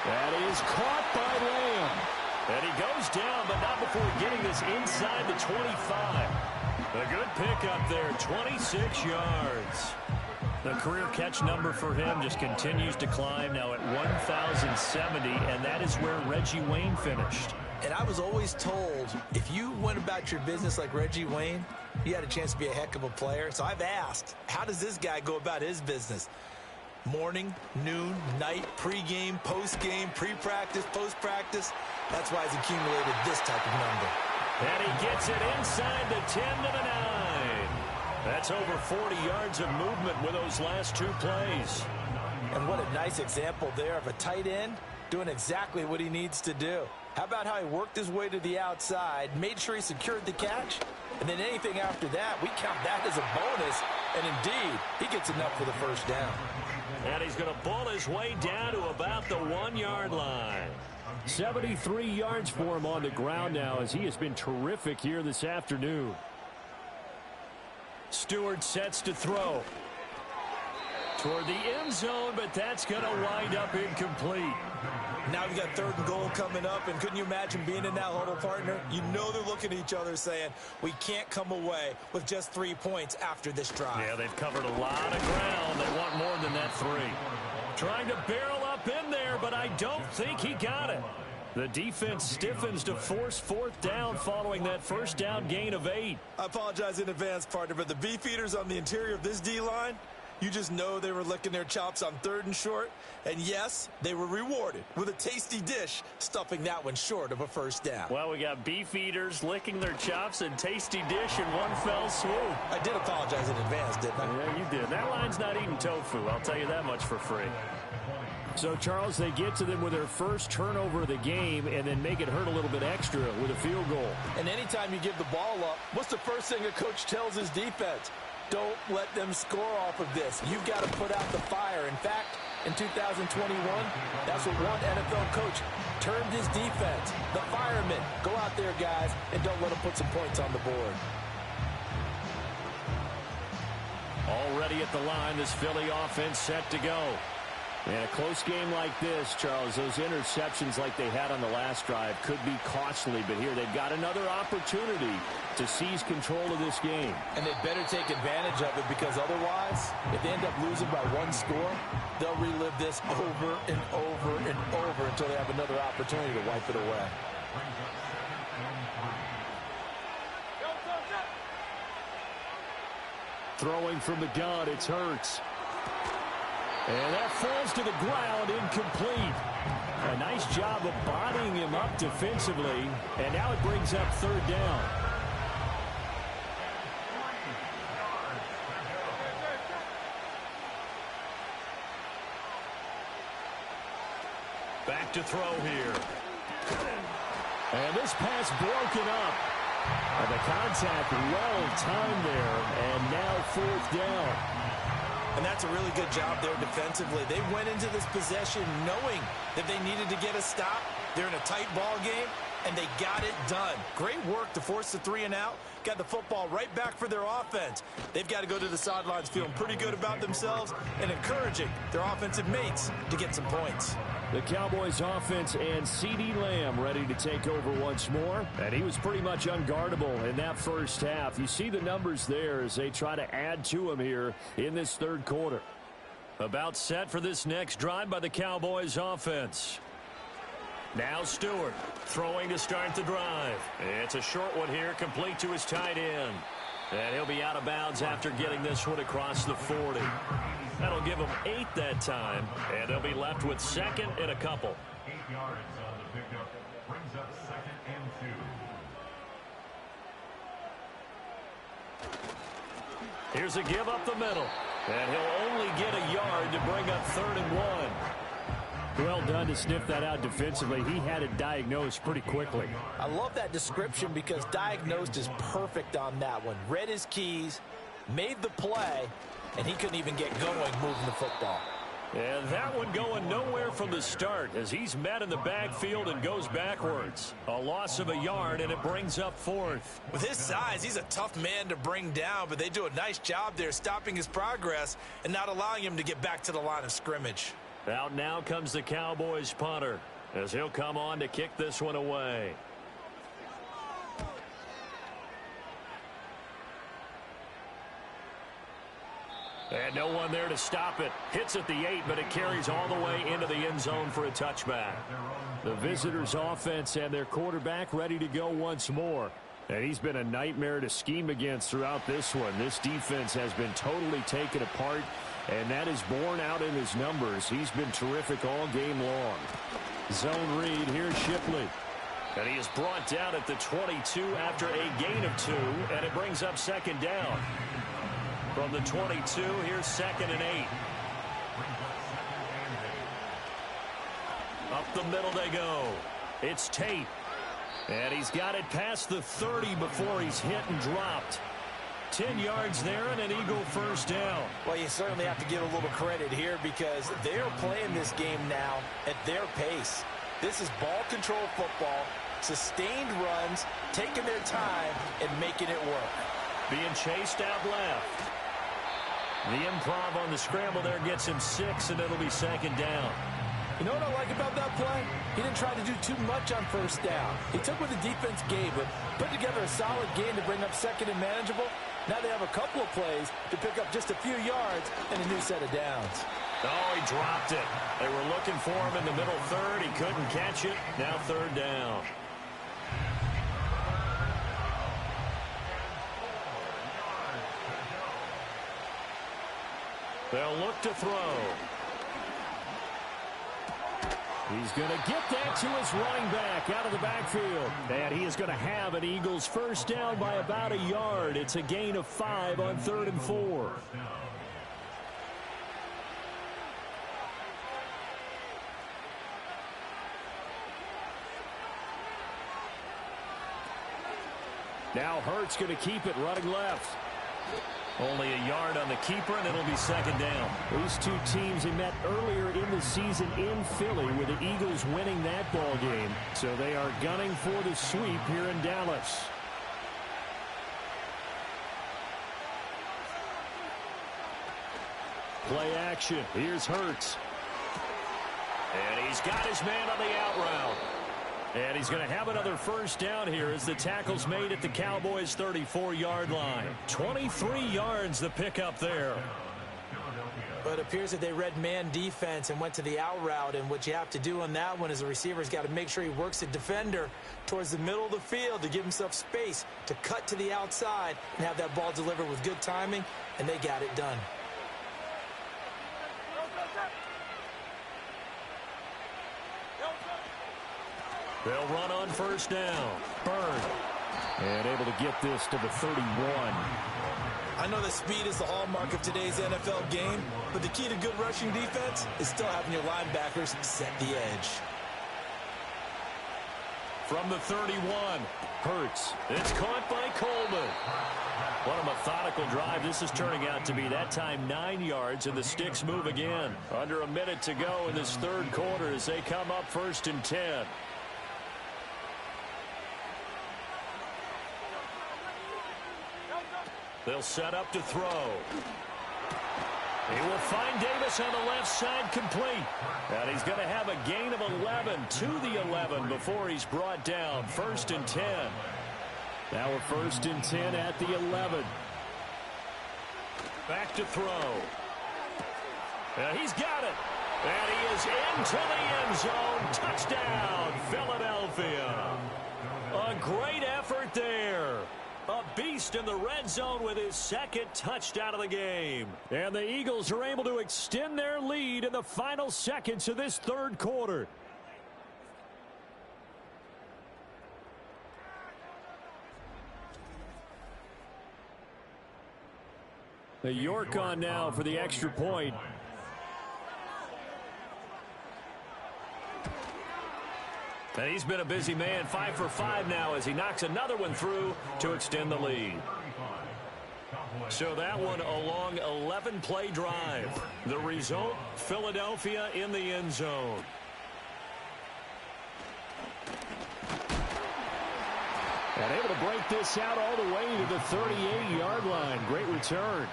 That is caught by Lamb. And he goes down, but not before getting this inside the 25. A good pickup there, 26 yards. The career catch number for him just continues to climb, now at 1,070, and that is where Reggie Wayne finished. And I was always told, if you went about your business like Reggie Wayne, you had a chance to be a heck of a player. So I've asked, how does this guy go about his business? Morning, noon, night, pregame, postgame, pre-practice, post-practice. That's why he's accumulated this type of number. And he gets it inside the 10 to the 9. That's over 40 yards of movement with those last 2 plays. And what a nice example there of a tight end doing exactly what he needs to do. How about how he worked his way to the outside, made sure he secured the catch, and then anything after that, we count that as a bonus. And indeed, he gets enough for the first down. And he's going to pull his way down to about the 1-yard line. 73 yards for him on the ground now as he has been terrific here this afternoon. Stewart sets to throw. Toward the end zone, but that's going to wind up incomplete. Now we got 3rd and goal coming up, and couldn't you imagine being in that huddle, partner? You know they're looking at each other saying, we can't come away with just 3 points after this drive. Yeah, they've covered a lot of ground. They want more than that 3. Trying to barrel up in there, but I don't think he got it. The defense stiffens to force 4th down following that 1st down gain of 8. I apologize in advance, partner, but the beefeaters on the interior of this D-line, you just know they were licking their chops on 3rd and short. And yes, they were rewarded with a tasty dish, stuffing that one short of a 1st down. Well, we got beef eaters licking their chops and tasty dish in one fell swoop. I did apologize in advance, didn't I? Yeah, you did. That line's not eating tofu. I'll tell you that much for free. So, Charles, they get to them with their first turnover of the game and then make it hurt a little bit extra with a field goal. And anytime you give the ball up, what's the first thing a coach tells his defense? Don't let them score off of this. You've got to put out the fire. In fact, in 2021, that's what one NFL coach termed his defense. The firemen. Go out there, guys, and don't let them put some points on the board. Already at the line, this Philly offense set to go. And a close game like this, Charles, those interceptions like they had on the last drive could be costly. But here they've got another opportunity to seize control of this game. And they better take advantage of it, because otherwise, if they end up losing by 1 score, they'll relive this over and over and over until they have another opportunity to wipe it away. Throwing from the gun, it's Hurts. And that falls to the ground, incomplete. A nice job of bodying him up defensively. And now it brings up 3rd down. Back to throw here. And this pass broken up. And the contact well timed there. And now 4th down. And that's a really good job there defensively. They went into this possession knowing that they needed to get a stop. They're in a tight ball game, and they got it done. Great work to force the 3 and out. Got the football right back for their offense. They've got to go to the sidelines feeling pretty good about themselves and encouraging their offensive mates to get some points. The Cowboys offense and CeeDee Lamb ready to take over once more. And he was pretty much unguardable in that first half. You see the numbers there as they try to add to him here in this 3rd quarter. About set for this next drive by the Cowboys offense. Now Stewart throwing to start the drive. It's a short one here, complete to his tight end. And he'll be out of bounds after getting this one across the 40. That'll give them 8 that time, and they'll be left with 2nd and a couple. 8 yards on the pickup, brings up 2nd and 2. Here's a give up the middle, and he'll only get a yard to bring up 3rd and 1. Well done to sniff that out defensively. He had it diagnosed pretty quickly. I love that description, because diagnosed is perfect on that one. Read his keys, made the play, and he couldn't even get going moving the football. And that one going nowhere from the start as he's met in the backfield and goes backwards. A loss of a yard, and it brings up 4th. With his size, he's a tough man to bring down, but they do a nice job there stopping his progress and not allowing him to get back to the line of scrimmage. Out now comes the Cowboys punter as he'll come on to kick this one away. And no one there to stop it. Hits at the 8, but it carries all the way into the end zone for a touchback. The visitors' offense and their quarterback ready to go once more. And he's been a nightmare to scheme against throughout this one. This defense has been totally taken apart, and that is borne out in his numbers. He's been terrific all game long. Zone read, here's Shipley. And he is brought down at the 22 after a gain of 2, and it brings up 2nd down. From the 22, here's 2nd and 8. Up the middle they go. It's Tate. And he's got it past the 30 before he's hit and dropped. 10 yards there and an Eagle 1st down. Well, you certainly have to give a little credit here, because they're playing this game now at their pace. This is ball control football, sustained runs, taking their time, and making it work. Being chased out left. The improv on the scramble there gets him 6, and it'll be 2nd down. You know what I like about that play? He didn't try to do too much on first down. He took what the defense gave him, put together a solid game to bring up second and manageable. Now they have a couple of plays to pick up just a few yards and a new set of downs. Oh, he dropped it. They were looking for him in the middle third. He couldn't catch it. Now third down. They'll look to throw. He's going to get that to his running back out of the backfield. And he is going to have an Eagles first down by about a yard. It's a gain of 5 on 3rd and 4. Now Hurts going to keep it running left. Only a yard on the keeper, and it'll be second down. These two teams they met earlier in the season in Philly with the Eagles winning that ball game. So they are gunning for the sweep here in Dallas. Play action. Here's Hurts. And he's got his man on the out route. And he's going to have another first down here as the tackle's made at the Cowboys' 34-yard line. 23 yards the pickup there. But it appears that they read man defense and went to the out route. And what you have to do on that one is the receiver's got to make sure he works the defender towards the middle of the field to give himself space to cut to the outside and have that ball delivered with good timing, and they got it done. They'll run on first down. Byrne. And able to get this to the 31. I know that speed is the hallmark of today's NFL game, but the key to good rushing defense is still having your linebackers set the edge. From the 31, Hurts. it's caught by Coleman. What a methodical drive this is turning out to be. That time 9 yards, and the sticks move again. Under a minute to go in this third quarter as they come up 1st and 10. They'll set up to throw. He will find Davis on the left side complete. And he's going to have a gain of 11 to the 11 before he's brought down. 1st and 10. Now a 1st and 10 at the 11. Back to throw. And he's got it. And he is into the end zone. Touchdown, Philadelphia. A great effort there. A beast in the red zone with his second touchdown of the game. And the Eagles are able to extend their lead in the final seconds of this third quarter. The York on now for the extra point. And he's been a busy man, 5 for 5 now as he knocks another one through to extend the lead. So that one a long 11-play drive. The result, Philadelphia in the end zone. And able to break this out all the way to the 38-yard line. Great return.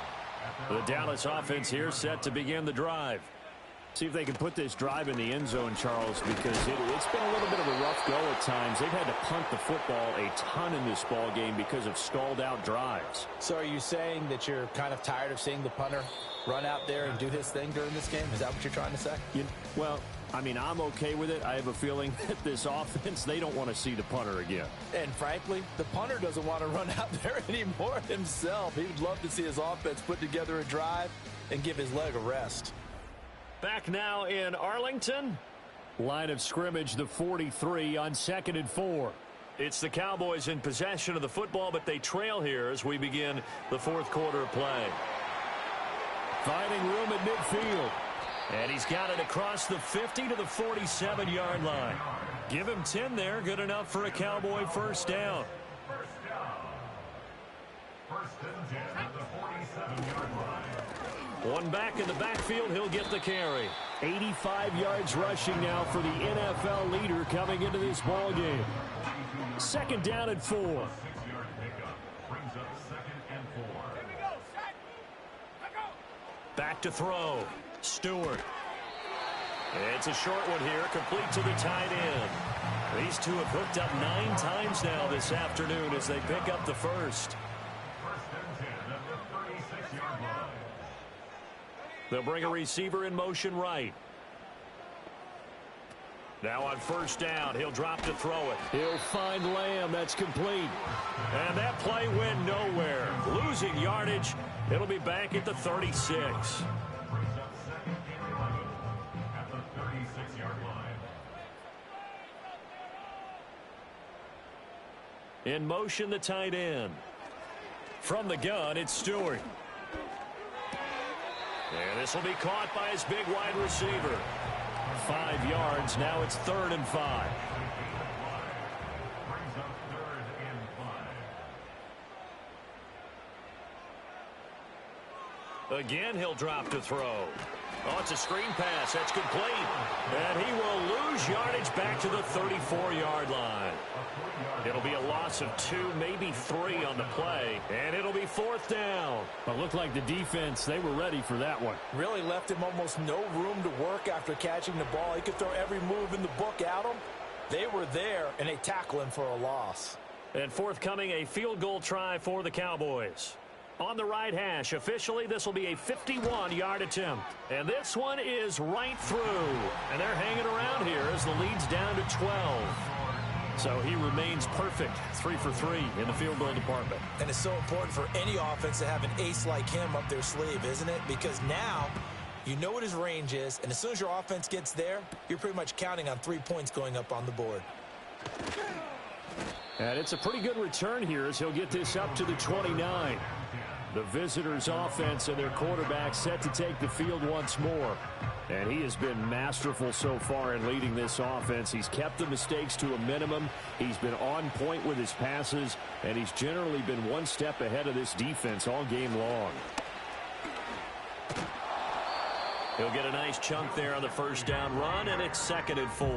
The Dallas offense here set to begin the drive. See if they can put this drive in the end zone, Charles, because it's been a little bit of a rough go at times. They've had to punt the football a ton in this ball game because of stalled out drives. So are you saying that you're kind of tired of seeing the punter run out there and do his thing during this game? Is that what you're trying to say? Well, I mean, I'm okay with it. I have a feeling that this offense, they don't want to see the punter again. And frankly, the punter doesn't want to run out there anymore himself. He would love to see his offense put together a drive and give his leg a rest. Back now in Arlington. Line of scrimmage, the 43 on 2nd and 4. It's the Cowboys in possession of the football, but they trail here as we begin the fourth quarter of play. Finding room at midfield. And he's got it across the 50 to the 47-yard line. Give him 10 there. Good enough for a Cowboy first down. First and 10 at the 47-yard line. One back in the backfield. He'll get the carry. 85 yards rushing now for the NFL leader coming into this ball game. 2nd down and 4. 6-yard pickup brings up 2nd and 4. Back to throw. Stewart. It's a short one here, complete to the tight end. These two have hooked up 9 times now this afternoon as they pick up the first. First and 10 at the 36-yard line. They'll bring a receiver in motion right. Now on first down, he'll drop to throw it. He'll find Lamb. That's complete. And that play went nowhere. Losing yardage. It'll be back at the 36. Brings up second and 11 at the 36-yard line. In motion, the tight end. From the gun, it's Stewart. And this will be caught by his big wide receiver. 5 yards. Now it's 3rd and 5. Brings up 3rd and 5. Again, he'll drop to throw. Oh, it's a screen pass. That's complete. And he will lose yardage back to the 34-yard line. It'll be a loss of 2, maybe 3 on the play. And it'll be 4th down. But looked like the defense, they were ready for that one. Really left him almost no room to work after catching the ball. He could throw every move in the book at him. They were there, and they tackle him for a loss. And forthcoming, a field goal try for the Cowboys. On the right hash, officially, this will be a 51-yard attempt. And this one is right through. And they're hanging around here as the lead's down to 12. So he remains perfect, 3 for 3 in the field goal department. And it's so important for any offense to have an ace like him up their sleeve, isn't it? Because now you know what his range is, and as soon as your offense gets there, you're pretty much counting on 3 points going up on the board. And it's a pretty good return here as he'll get this up to the 29. The visitors' offense and their quarterback set to take the field once more. And he has been masterful so far in leading this offense. He's kept the mistakes to a minimum. He's been on point with his passes, and he's generally been one step ahead of this defense all game long. He'll get a nice chunk there on the first down run, and it's 2nd and 4.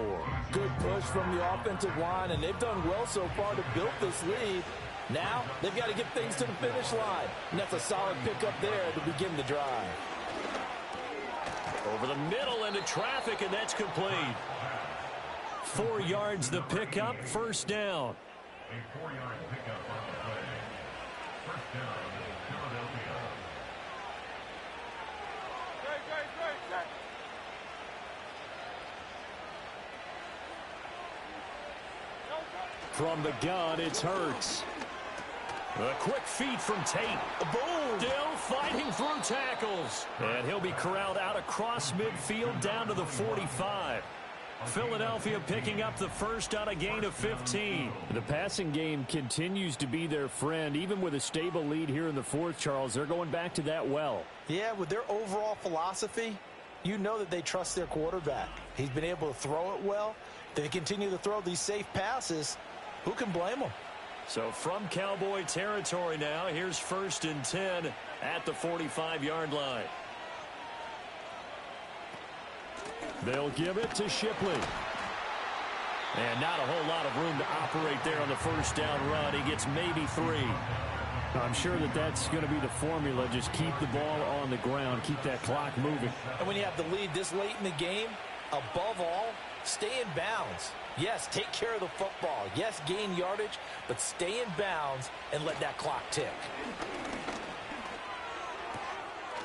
Good push from the offensive line, and they've done well so far to build this lead. Now, they've got to get things to the finish line. And that's a solid pickup there to begin the drive. Over the middle into traffic, and that's complete. 4 yards the pickup, first down. A 4-yard pickup on the play. First down, Philadelphia. From the gun, it's Hurts. A quick feed from Tate. Boom! Still fighting through tackles. And he'll be corralled out across midfield down to the 45. Philadelphia picking up the first on a gain of 15. The passing game continues to be their friend. Even with a stable lead here in the 4th, Charles, they're going back to that well. Yeah, with their overall philosophy, you know that they trust their quarterback. He's been able to throw it well. They continue to throw these safe passes. Who can blame them? So from Cowboy territory now, here's 1st and 10 at the 45-yard line. They'll give it to Shipley. And not a whole lot of room to operate there on the first down run. He gets maybe 3. I'm sure that that's going to be the formula. Just keep the ball on the ground. Keep that clock moving. And when you have the lead this late in the game, above all, stay in bounds. Yes, take care of the football. Yes, gain yardage, but stay in bounds and let that clock tick.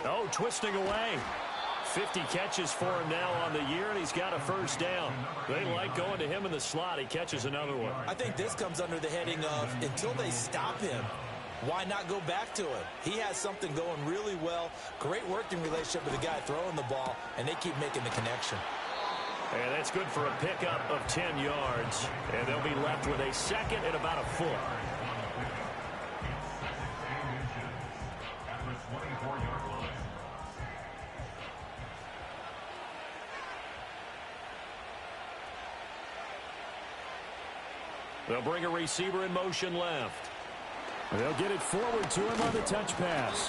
Oh, twisting away. 50 catches for him now on the year, and he's got a first down. They like going to him in the slot. He catches another one. I think this comes under the heading of until they stop him, why not go back to it? He has something going really well. Great working relationship with the guy throwing the ball, and they keep making the connection. And that's good for a pickup of 10 yards. And they'll be left with a 2nd and about a foot. They'll bring a receiver in motion left. They'll get it forward to him on the touch pass.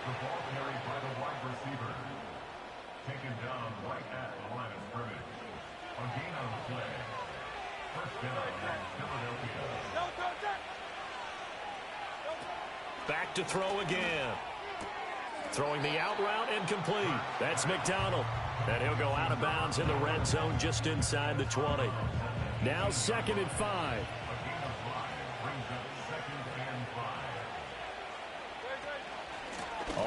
The ball carried by the wide receiver. Taken down right at the line of scrimmage. A gain on the play. First down, Philadelphia. Back to throw again. Throwing the out route incomplete. That's McDonald. And he'll go out of bounds in the red zone just inside the 20. Now 2nd and 5.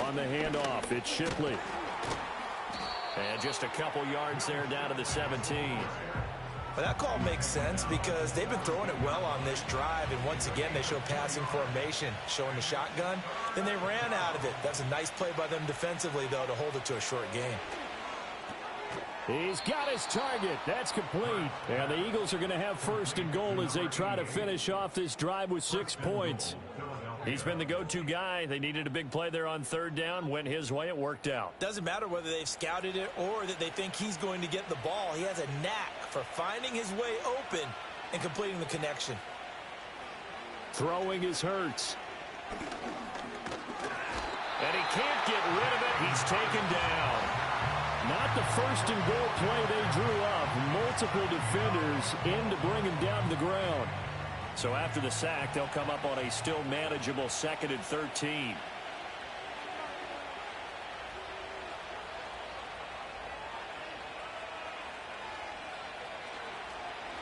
On the handoff, it's Shipley. And just a couple yards there down to the 17. Well, that call makes sense because they've been throwing it well on this drive, and once again they show passing formation, showing the shotgun. Then they ran out of it. That's a nice play by them defensively, though, to hold it to a short game. He's got his target. That's complete. And the Eagles are going to have 1st and goal as they try to finish off this drive with 6 points. He's been the go-to guy. They needed a big play there on 3rd down. Went his way. It worked out. Doesn't matter whether they've scouted it or that they think he's going to get the ball. He has a knack for finding his way open and completing the connection. Throwing is Hurts. And he can't get rid of it. He's taken down. Not the 1st and goal play they drew up. Multiple defenders in to bring him down to the ground. So after the sack, they'll come up on a still manageable 2nd and 13.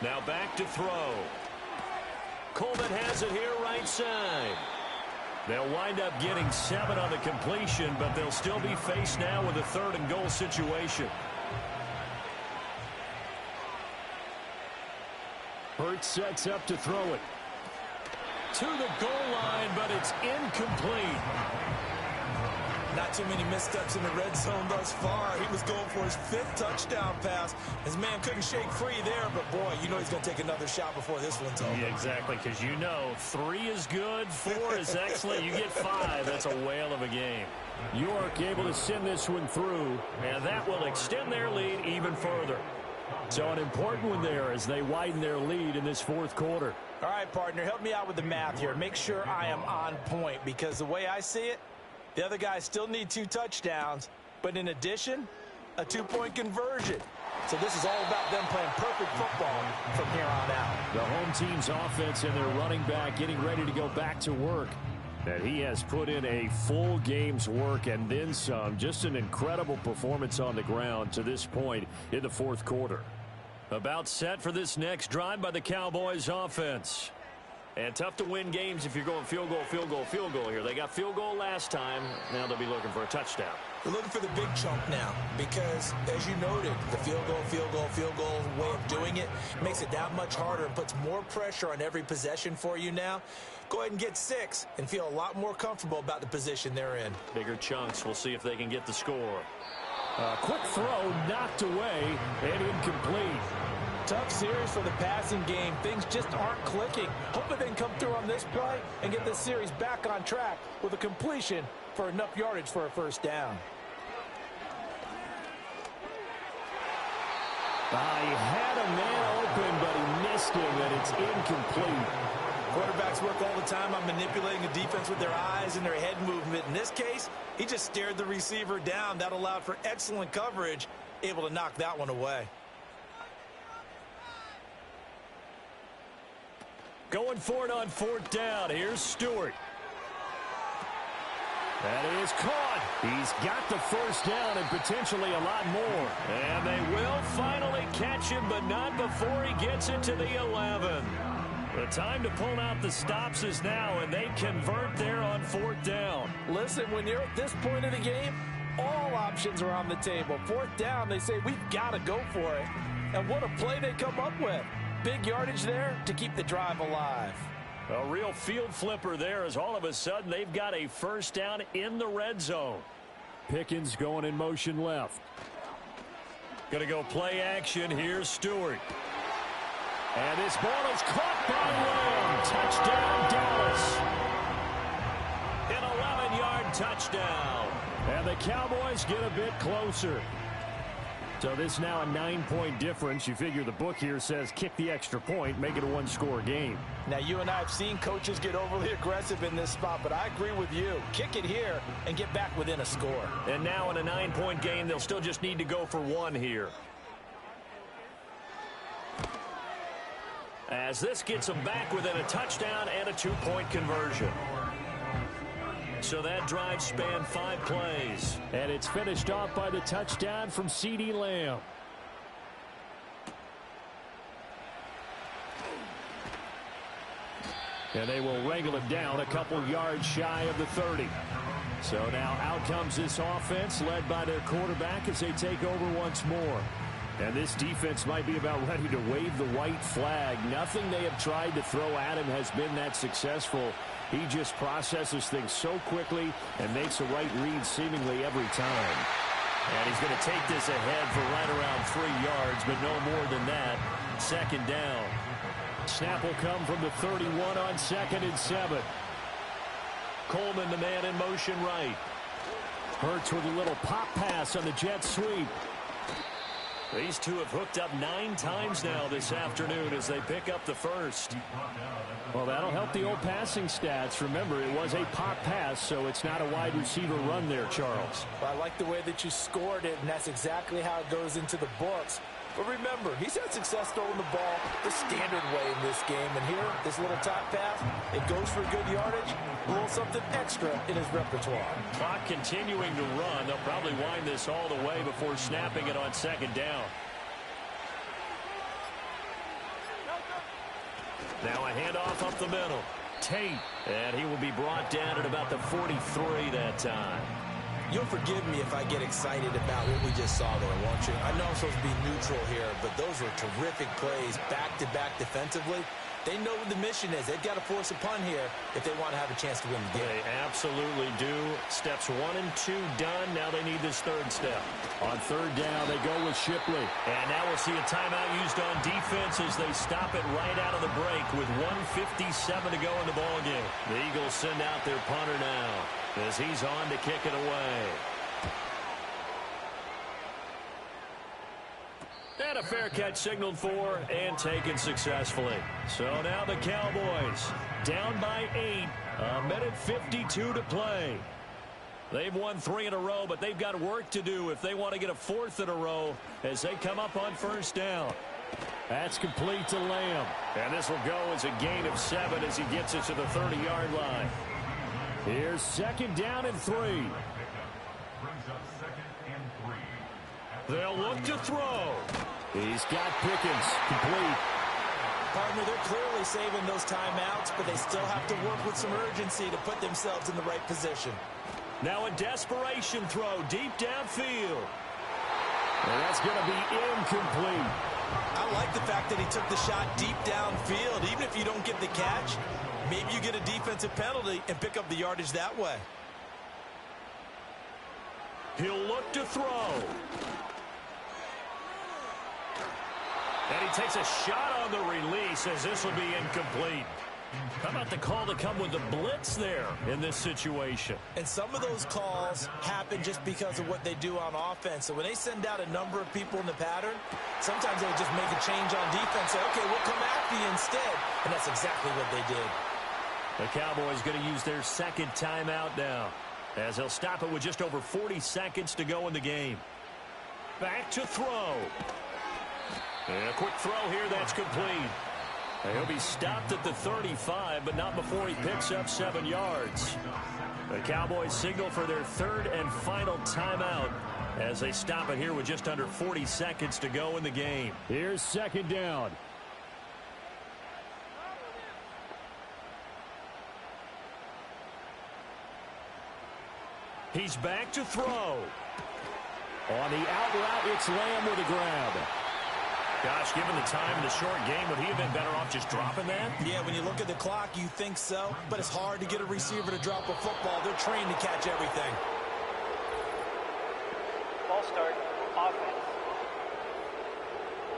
Now back to throw. Coleman has it here right side. They'll wind up getting 7 on the completion, but they'll still be faced now with a 3rd and goal situation. Hurts sets up to throw it. To the goal line, but it's incomplete. Not too many missteps in the red zone thus far. He was going for his 5th touchdown pass. His man couldn't shake free there, but boy, you know he's going to take another shot before this one's over. Yeah, exactly, because you know 3 is good, 4 is excellent. You get 5. That's a whale of a game. York able to send this one through, and that will extend their lead even further. So an important one there as they widen their lead in this 4th quarter. All right, partner, help me out with the math here. Make sure I am on point because the way I see it, the other guys still need 2 touchdowns, but in addition, a 2-point conversion. So this is all about them playing perfect football from here on out. The home team's offense and their running back getting ready to go back to work. And he has put in a full game's work and then some. Just an incredible performance on the ground to this point in the 4th quarter. About set for this next drive by the Cowboys offense. And tough to win games if you're going field goal, field goal, field goal here. They got field goal last time. Now they'll be looking for a touchdown. We're looking for the big chunk now because, as you noted, the field goal way of doing it makes it that much harder and puts more pressure on every possession for you now. Go ahead and get 6 and feel a lot more comfortable about the position they're in. Bigger chunks. We'll see if they can get the score. Quick throw knocked away and incomplete. Tough series for the passing game. Things just aren't clicking. Hoping they can come through on this play and get this series back on track with a completion for enough yardage for a 1st down. He had a man open, but he missed him, and it's incomplete. Quarterbacks work all the time on manipulating the defense with their eyes and their head movement. In this case, he just stared the receiver down. That allowed for excellent coverage, able to knock that one away. Going for it on 4th down. Here's Stewart. That is caught. He's got the 1st down and potentially a lot more. And they will finally catch him, but not before he gets it to the 11. The time to pull out the stops is now, and they convert there on 4th down. Listen, when you're at this point of the game, all options are on the table. 4th down, they say, we've got to go for it. And what a play they come up with. Big yardage there to keep the drive alive. A real field flipper there as all of a sudden they've got a 1st down in the red zone. Pickens going in motion left. Going to go play action. Here's Stewart. And this ball is caught by Lamb. Touchdown, Dallas. An 11-yard touchdown. And the Cowboys get a bit closer. So this is now a 9-point difference. You figure the book here says kick the extra point, make it a 1-score game. Now, you and I have seen coaches get overly aggressive in this spot, but I agree with you. Kick it here and get back within a score. And now in a 9-point game, they'll still just need to go for 1 here. As this gets them back within a touchdown and a 2-point conversion. So that drive spanned 5 plays. And it's finished off by the touchdown from CeeDee Lamb. And they will wrangle him down a couple yards shy of the 30. So now out comes this offense led by their quarterback as they take over once more. And this defense might be about ready to wave the white flag. Nothing they have tried to throw at him has been that successful. He just processes things so quickly and makes the right read seemingly every time. And he's going to take this ahead for right around 3 yards, but no more than that. Second down. Snap will come from the 31 on 2nd and 7. Coleman, the man in motion right. Hurts with a little pop pass on the jet sweep. These two have hooked up 9 times now this afternoon as they pick up the first. Well, that'll help the old passing stats. Remember, it was a pop pass, so it's not a wide receiver run there, Charles. Well, I like the way that you scored it, and that's exactly how it goes into the books. But remember, he's had success throwing the ball the standard way in this game. And here, this little top pass, it goes for good yardage, a little something extra in his repertoire. Clock continuing to run. They'll probably wind this all the way before snapping it on 2nd down. Now a handoff up the middle. Tate. And he will be brought down at about the 43 that time. You'll forgive me if I get excited about what we just saw there, won't you? I know I'm supposed to be neutral here, but those were terrific plays back-to-back defensively. They know what the mission is. They've got to force a punt here if they want to have a chance to win the game. They absolutely do. Steps 1 and 2 done. Now they need this 3rd step. On 3rd down, they go with Shipley. And now we'll see a timeout used on defense as they stop it right out of the break with 1:57 to go in the ballgame. The Eagles send out their punter now as he's on to kick it away. And a fair catch signaled for and taken successfully. So now the Cowboys down by 8. 1:52 to play. They've won 3 in a row, but they've got work to do if they want to get a 4th in a row as they come up on 1st down. That's complete to Lamb. And this will go as a gain of 7 as he gets it to the 30-yard line. Here's 2nd down and 3. Brings up 2nd and 3. They'll look to throw. He's got Pickens complete. Partner, they're clearly saving those timeouts, but they still have to work with some urgency to put themselves in the right position. Now a desperation throw deep downfield. And that's going to be incomplete. I like the fact that he took the shot deep downfield. Even if you don't get the catch, maybe you get a defensive penalty and pick up the yardage that way. He'll look to throw. And he takes a shot on the release as this will be incomplete. How about the call to come with the blitz there in this situation? And some of those calls happen just because of what they do on offense. So when they send out a number of people in the pattern, sometimes they just make a change on defense. Say, okay, we'll come after you instead. And that's exactly what they did. The Cowboys going to use their 2nd timeout now as they'll stop it with just over 40 seconds to go in the game. Back to throw. And a quick throw here that's complete. And he'll be stopped at the 35, but not before he picks up 7 yards. The Cowboys signal for their 3rd and final timeout as they stop it here with just under 40 seconds to go in the game. Here's 2nd down. He's back to throw. On the out route, it's Lamb with a grab. Gosh, given the time in the short game, would he have been better off just dropping that? Yeah, when you look at the clock, you think so. But it's hard to get a receiver to drop a football. They're trained to catch everything. Ball start. Offense.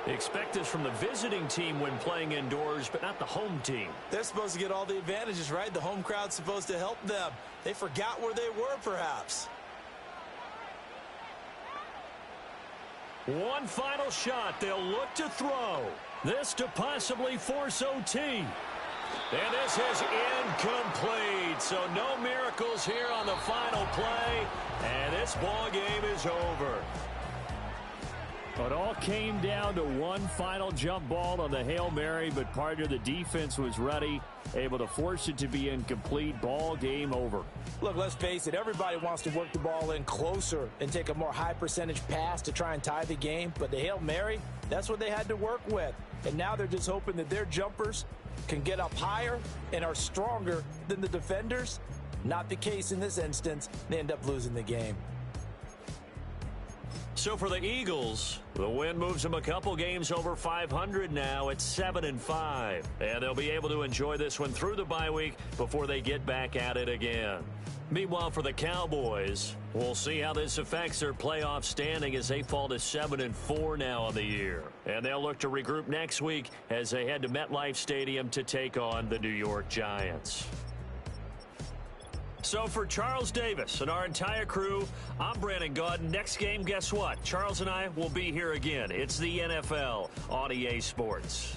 They expect this from the visiting team when playing indoors, but not the home team. They're supposed to get all the advantages, right? The home crowd's supposed to help them. They forgot where they were, perhaps. One final shot. They'll look to throw. This to possibly force OT. And this is incomplete. So no miracles here on the final play. And this ball game is over. It all came down to one final jump ball on the Hail Mary, but partner, the defense was ready, able to force it to be incomplete. Ball game over. Look, let's face it, everybody wants to work the ball in closer and take a more high percentage pass to try and tie the game, but the Hail Mary, that's what they had to work with. And now they're just hoping that their jumpers can get up higher and are stronger than the defenders. Not the case in this instance. They end up losing the game. So for the Eagles, the win moves them a couple games over 500 now at 7-5. And they'll be able to enjoy this one through the bye week before they get back at it again. Meanwhile, for the Cowboys, we'll see how this affects their playoff standing as they fall to 7-4 now on the year. And they'll look to regroup next week as they head to MetLife Stadium to take on the New York Giants. So for Charles Davis and our entire crew, I'm Brandon Gaudin. Next game, guess what? Charles and I will be here again. It's the NFL on EA Sports.